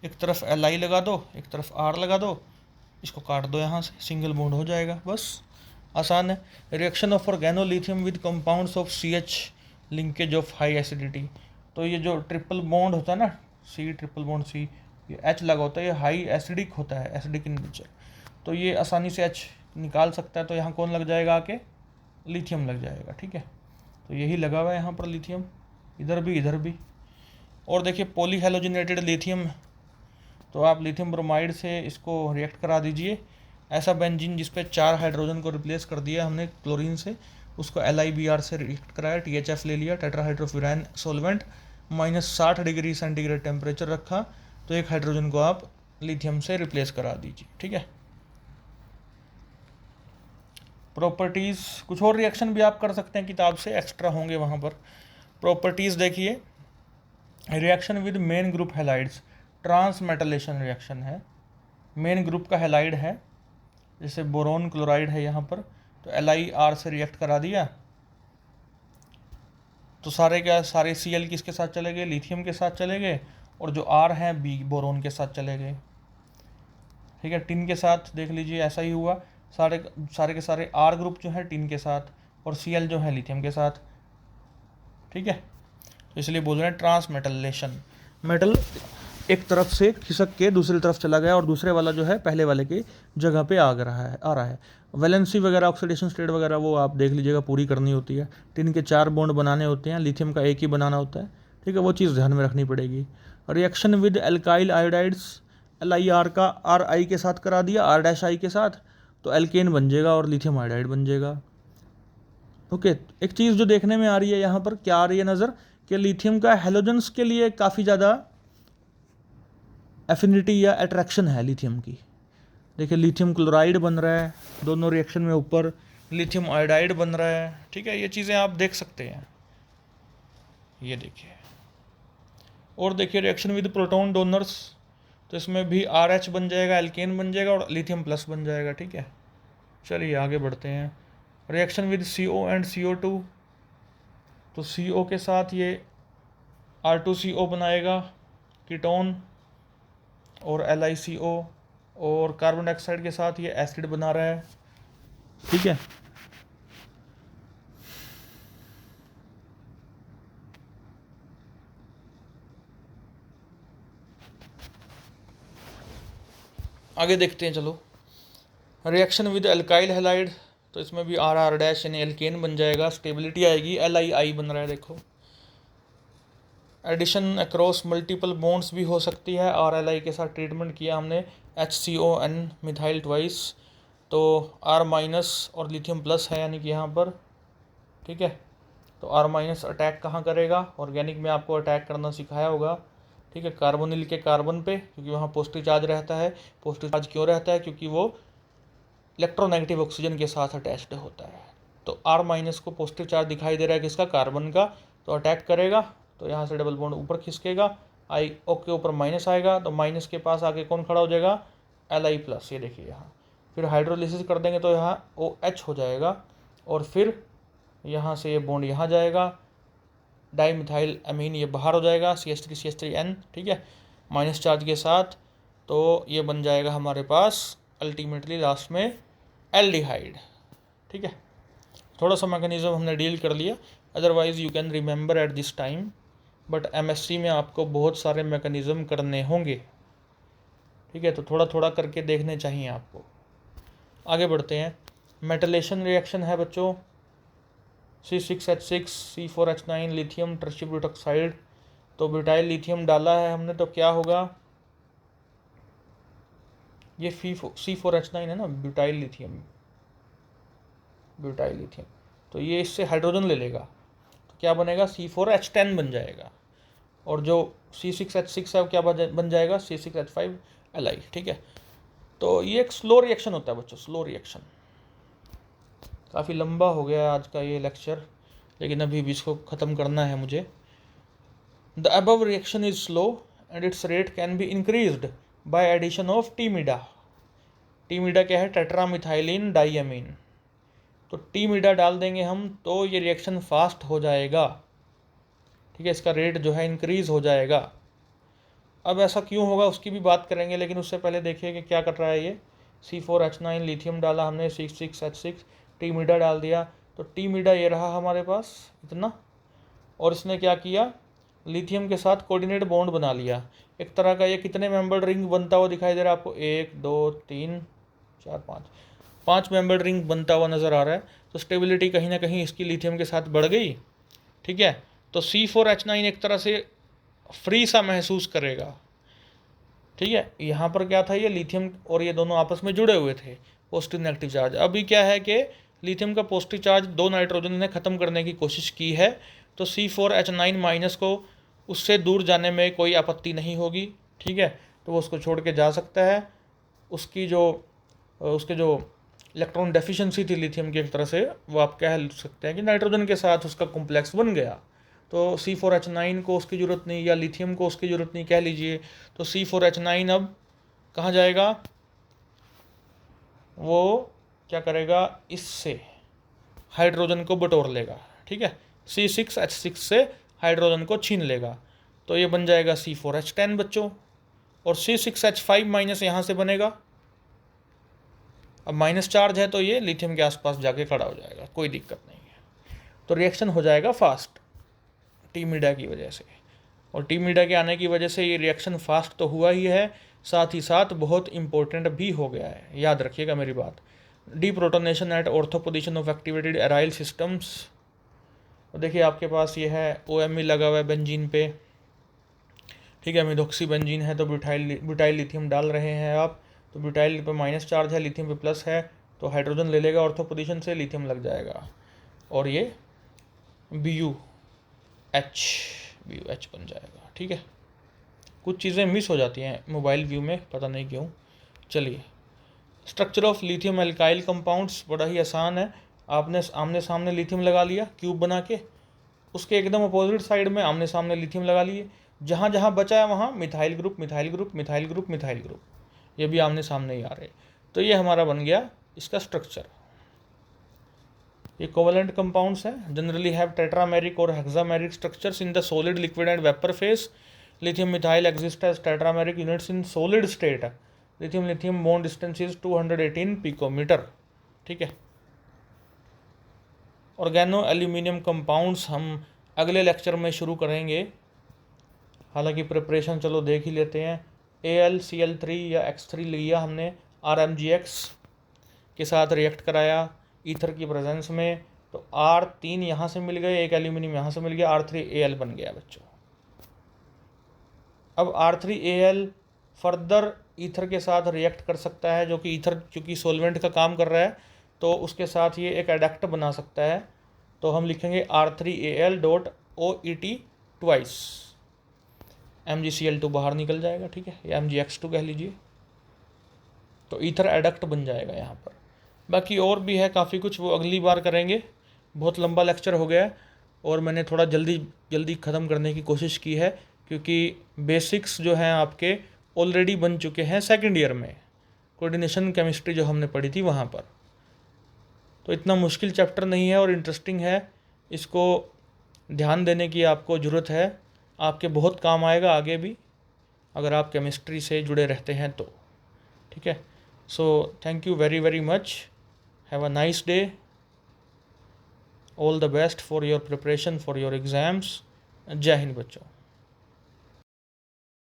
एक तरफ Li लगा दो, एक तरफ R लगा दो, इसको काट दो यहाँ से, सिंगल बॉन्ड हो जाएगा, बस आसान है। Reaction of organolithium with compounds of CH linkage of high acidity, तो ये जो ट्रिपल बॉन्ड होता है ना, C ट्रिपल बॉन्ड C, ये H लगा होता है, ये हाई एसिडिक होता है, एसिडिक इन नेचर, तो ये आसानी से H निकाल सकता है, तो यहाँ कौन लग जाएगा, आके लिथियम लग जाएगा। ठीक है, तो यही लगा हुआ है यहाँ पर लिथियम, इधर भी इधर भी। और देखिए पॉली हेलोजिनेटेड लिथियम, तो आप लिथियम ब्रोमाइड से इसको रिएक्ट करा दीजिए, ऐसा बेंजीन जिस पे 4 हाइड्रोजन को रिप्लेस कर दिया हमने क्लोरीन से, उसको LiBr से रिएक्ट कराया, THF ले लिया, टेट्राहाइड्रोफ्यूरान सोलवेंट, -60 डिग्री सेंटीग्रेड टेम्परेचर रखा, तो एक हाइड्रोजन को आप लिथियम से रिप्लेस करा दीजिए। ठीक है, प्रॉपर्टीज़, कुछ और रिएक्शन भी आप कर सकते हैं किताब से, एक्स्ट्रा होंगे वहाँ पर। प्रॉपर्टीज़ देखिए, reaction with main group halides, trans metalation reaction है, मेन ग्रुप का हैलाइड है, जैसे बोरोन क्लोराइड है यहाँ पर, तो LiR से रिएक्ट करा दिया, तो सारे Cl किसके साथ चले गए, लिथियम के साथ चले गए, और जो R हैं B बोरोन के साथ चले गए। ठीक है, टिन के साथ देख लीजिए ऐसा ही हुआ, सारे के सारे R ग्रुप जो है टिन के साथ, और Cl जो है लिथियम के साथ। ठीक है, तो इसलिए बोल रहे हैं ट्रांस मेटलेशन, मेटल एक तरफ से खिसक के दूसरी तरफ चला गया, और दूसरे वाला जो है पहले वाले की जगह पे आ रहा है। वैलेंसी वगैरह, ऑक्सीडेशन स्टेट वगैरह, वो आप देख लीजिएगा, पूरी करनी होती है। टिन के 4 बॉन्ड बनाने होते हैं, लिथियम का एक ही बनाना होता है। ठीक है, वो चीज़ ध्यान में रखनी पड़ेगी। Reaction with alkyl iodides, LiR का RI के साथ करा दिया, R' के साथ, तो एल्केन बन जाएगा और लिथियम आयोडाइड बन जाएगा। ओके, एक चीज़ जो देखने में आ रही है यहाँ पर, क्या आ रही है नज़र, कि लिथियम का हेलोजेंस के लिए काफ़ी ज़्यादा एफिनिटी या अट्रैक्शन है लिथियम की। देखिए लिथियम क्लोराइड बन रहा है दोनों रिएक्शन में, ऊपर लिथियम आयोडाइड बन रहा है। ठीक है, ये चीज़ें आप देख सकते हैं, ये देखिए। और देखिए रिएक्शन विद प्रोटॉन डोनर्स, तो इसमें भी RH बन जाएगा, एल्केन बन जाएगा, और लिथियम प्लस बन जाएगा। ठीक है, चलिए आगे बढ़ते हैं। Reaction with CO and CO2, तो CO के साथ ये R2CO बनाएगा कीटोन, और LiCO, और कार्बन डाइऑक्साइड के साथ ये एसिड बना रहा है, ठीक है। आगे देखते हैं, चलो। रिएक्शन विद अल्काइल हैलाइड, तो इसमें भी आर आर डैश यानी एल्केन बन जाएगा, स्टेबिलिटी आएगी, एल आई आई बन रहा है, देखो। एडिशन अक्रॉस मल्टीपल बॉन्ड्स भी हो सकती है, आर एल आई के साथ ट्रीटमेंट किया हमने, HCON मिथाइल ट्वाइस, तो आर माइनस और लिथियम प्लस है यानी कि यहाँ पर, ठीक है। तो आर माइनस अटैक कहाँ करेगा, ऑर्गेनिक में आपको अटैक करना सिखाया होगा, ठीक है, कार्बोनिल के कार्बन पे, क्योंकि वहाँ पॉजिटिव चार्ज रहता है। पॉजिटिव चार्ज क्यों रहता है, क्योंकि वो इलेक्ट्रोनेगेटिव ऑक्सीजन के साथ अटैच्ड होता है। तो आर माइनस को पॉजिटिव चार्ज दिखाई दे रहा है किसका, कार्बन का, तो अटैक करेगा, तो यहाँ से डबल बॉन्ड ऊपर खिसकेगा, आई ओ के ऊपर माइनस आएगा, तो माइनस के पास आके कौन खड़ा हो जाएगा, एल आई प्लस, ये देखिए यहाँ। फिर हाइड्रोलिसिस कर देंगे तो यहाँ OH हो जाएगा, और फिर यहाँ से ये बॉन्ड यहाँ जाएगा, डाई मिथाइल अमीन ये बाहर हो जाएगा, CH3CH3N, ठीक है, माइनस चार्ज के साथ। तो ये बन जाएगा हमारे पास अल्टीमेटली लास्ट में एल्डिहाइड, ठीक है। थोड़ा सा मैकेनिज्म हमने डील कर लिया, otherwise you can remember at this time, but MSc में आपको बहुत सारे मैकेनिज्म करने होंगे, ठीक है, तो थोड़ा थोड़ा करके देखने चाहिए आपको। आगे बढ़ते हैं। मेटलेशन रिएक्शन है बच्चों, C6H6 C4H9 लिथियम टर्शियम ब्यूटॉक्साइड, तो ब्यूटाइल लिथियम डाला है हमने, तो क्या होगा, ये C4H9 है ना, ब्यूटाइल लिथियम, तो ये इससे हाइड्रोजन ले लेगा, तो क्या बनेगा, C4H10 बन जाएगा, और जो C6H6 है वो क्या बन जाएगा, C6H5Li, ठीक है। तो ये एक स्लो रिएक्शन होता है बच्चों, स्लो रिएक्शन। काफ़ी लंबा हो गया आज का ये लेक्चर, लेकिन अभी भी इसको ख़त्म करना है मुझे। The above reaction is slow and its rate can be increased by addition of TMEDA. TMEDA क्या है, टेट्रामिथाइलिन डाइअमीन, तो टीमिडा डाल देंगे हम तो ये रिएक्शन फास्ट हो जाएगा, ठीक है, इसका रेट जो है इंक्रीज हो जाएगा। अब ऐसा क्यों होगा उसकी भी बात करेंगे, लेकिन उससे पहले देखिए कि क्या कर रहा है ये। C4H9 लिथियम डाला हमने, C6H6 टीमिडा डाल दिया, तो टीमिडा ये रहा हमारे पास इतना, और इसने क्या किया, लिथियम के साथ कोऑर्डिनेट बॉन्ड बना लिया। एक तरह का ये कितने मेंबर्ड रिंग बनता हुआ दिखाई दे रहा है आपको, 1 2 3 4 5 मेंबर्ड रिंग बनता हुआ नज़र आ रहा है। तो स्टेबिलिटी कहीं ना कहीं इसकी लिथियम के साथ बढ़ गई, ठीक है। तो C4H9 एक तरह से फ्री सा महसूस करेगा, ठीक है। यहाँ पर क्या था, ये लिथियम और ये दोनों आपस में जुड़े हुए थे, पॉजिटिव नेगेटिव चार्ज। अभी क्या है कि लिथियम का पॉजिटिव चार्ज 2 नाइट्रोजन ने ख़त्म करने की कोशिश की है, तो C4H9 माइनस को उससे दूर जाने में कोई आपत्ति नहीं होगी, ठीक है, तो वो उसको छोड़ के जा सकता है। उसके जो इलेक्ट्रॉन डेफिशिएंसी थी लिथियम की एक तरह से, वो आप कह सकते हैं कि नाइट्रोजन के साथ उसका कॉम्प्लेक्स बन गया, तो C4H9 को उसकी ज़रूरत नहीं, या लिथियम को उसकी ज़रूरत नहीं कह लीजिए। तो C4H9 अब कहाँ जाएगा, वो क्या करेगा, इससे हाइड्रोजन को बटोर लेगा, ठीक है, C6H6 से हाइड्रोजन को छीन लेगा, तो ये बन जाएगा C4H10 बच्चों, और C6H5 माइनस यहाँ से बनेगा। अब माइनस चार्ज है तो ये लिथियम के आसपास जाके खड़ा हो जाएगा, कोई दिक्कत नहीं है, तो रिएक्शन हो जाएगा फास्ट टीमिडा की वजह से। और टीमिडा के आने की वजह से ये रिएक्शन फास्ट तो हुआ ही है, साथ ही साथ बहुत इंपॉर्टेंट भी हो गया है, याद रखिएगा मेरी बात। Deprotonation at ortho position of activated aryl systems, तो देखिए आपके पास ये है OMe लगा हुआ है बेंजीन पे, ठीक है, मिथोक्सी बेंजीन है, तो ब्यूटाइल लिथियम डाल रहे हैं आप, तो ब्यूटाइल पे माइनस चार्ज है, लिथियम पे प्लस है, तो हाइड्रोजन ले लेगा ऑर्थो पोजीशन से, लिथियम लग जाएगा, और ये BUH बन जाएगा, ठीक है। कुछ चीज़ें मिस हो जाती हैं मोबाइल व्यू में, पता नहीं क्यों। चलिए, structure of lithium alkyl compounds बड़ा ही आसान है। आपने आमने सामने लिथियम लगा लिया क्यूब बना के, उसके एकदम अपोजिट साइड में आमने सामने लिथियम लगा लिए, जहाँ जहाँ बचा है वहाँ methyl group methyl group methyl group methyl group, ये भी आमने सामने ही आ रहे। तो ये हमारा बन गया इसका स्ट्रक्चर। ये कोवलेंट कंपाउंड्स हैं, जनरली हैव टेट्रामेरिक और hexameric structures in the solid liquid and vapour phase. Lithium methyl exist as tetrameric units in solid state lithium lithium bond distance is 218 picometre. ठीक है। ऑर्गेनो एल्यूमिनियम कंपाउंड्स हम अगले लेक्चर में शुरू करेंगे। हालांकि प्रिपरेशन चलो देख ही लेते हैं। AlCl3 या X3 लिया हमने, RMgX के साथ रिएक्ट कराया ईथर की प्रेजेंस में, तो R3 यहाँ से मिल गए, एक एल्यूमिनियम यहाँ से मिल गया, R3Al बन गया बच्चों। अब R3Al फर्दर ईथर के साथ रिएक्ट कर सकता है, जो कि ईथर चूँकि सोलवेंट का काम कर रहा है तो उसके साथ ये एक एडक्ट बना सकता है। तो हम लिखेंगे R3Al.OET ट्वाइस, MgCl2 बाहर निकल जाएगा। ठीक है, या MgX2 कह लीजिए। तो ईथर एडक्ट बन जाएगा यहाँ पर। बाकी और भी है काफ़ी कुछ, वो अगली बार करेंगे। बहुत लंबा लेक्चर हो गया और मैंने थोड़ा जल्दी ख़त्म करने की कोशिश की है, क्योंकि बेसिक्स जो हैं आपके ऑलरेडी बन चुके हैं सेकेंड ईयर में, कोऑर्डिनेशन केमिस्ट्री जो हमने पढ़ी थी वहाँ पर। तो इतना मुश्किल चैप्टर नहीं है और इंटरेस्टिंग है, इसको ध्यान देने की आपको ज़रूरत है। आपके बहुत काम आएगा आगे भी, अगर आप केमिस्ट्री से जुड़े रहते हैं तो। ठीक है। So thank you very very much, have a nice day, all the best for your preparation for your exams. जय हिंद बच्चों।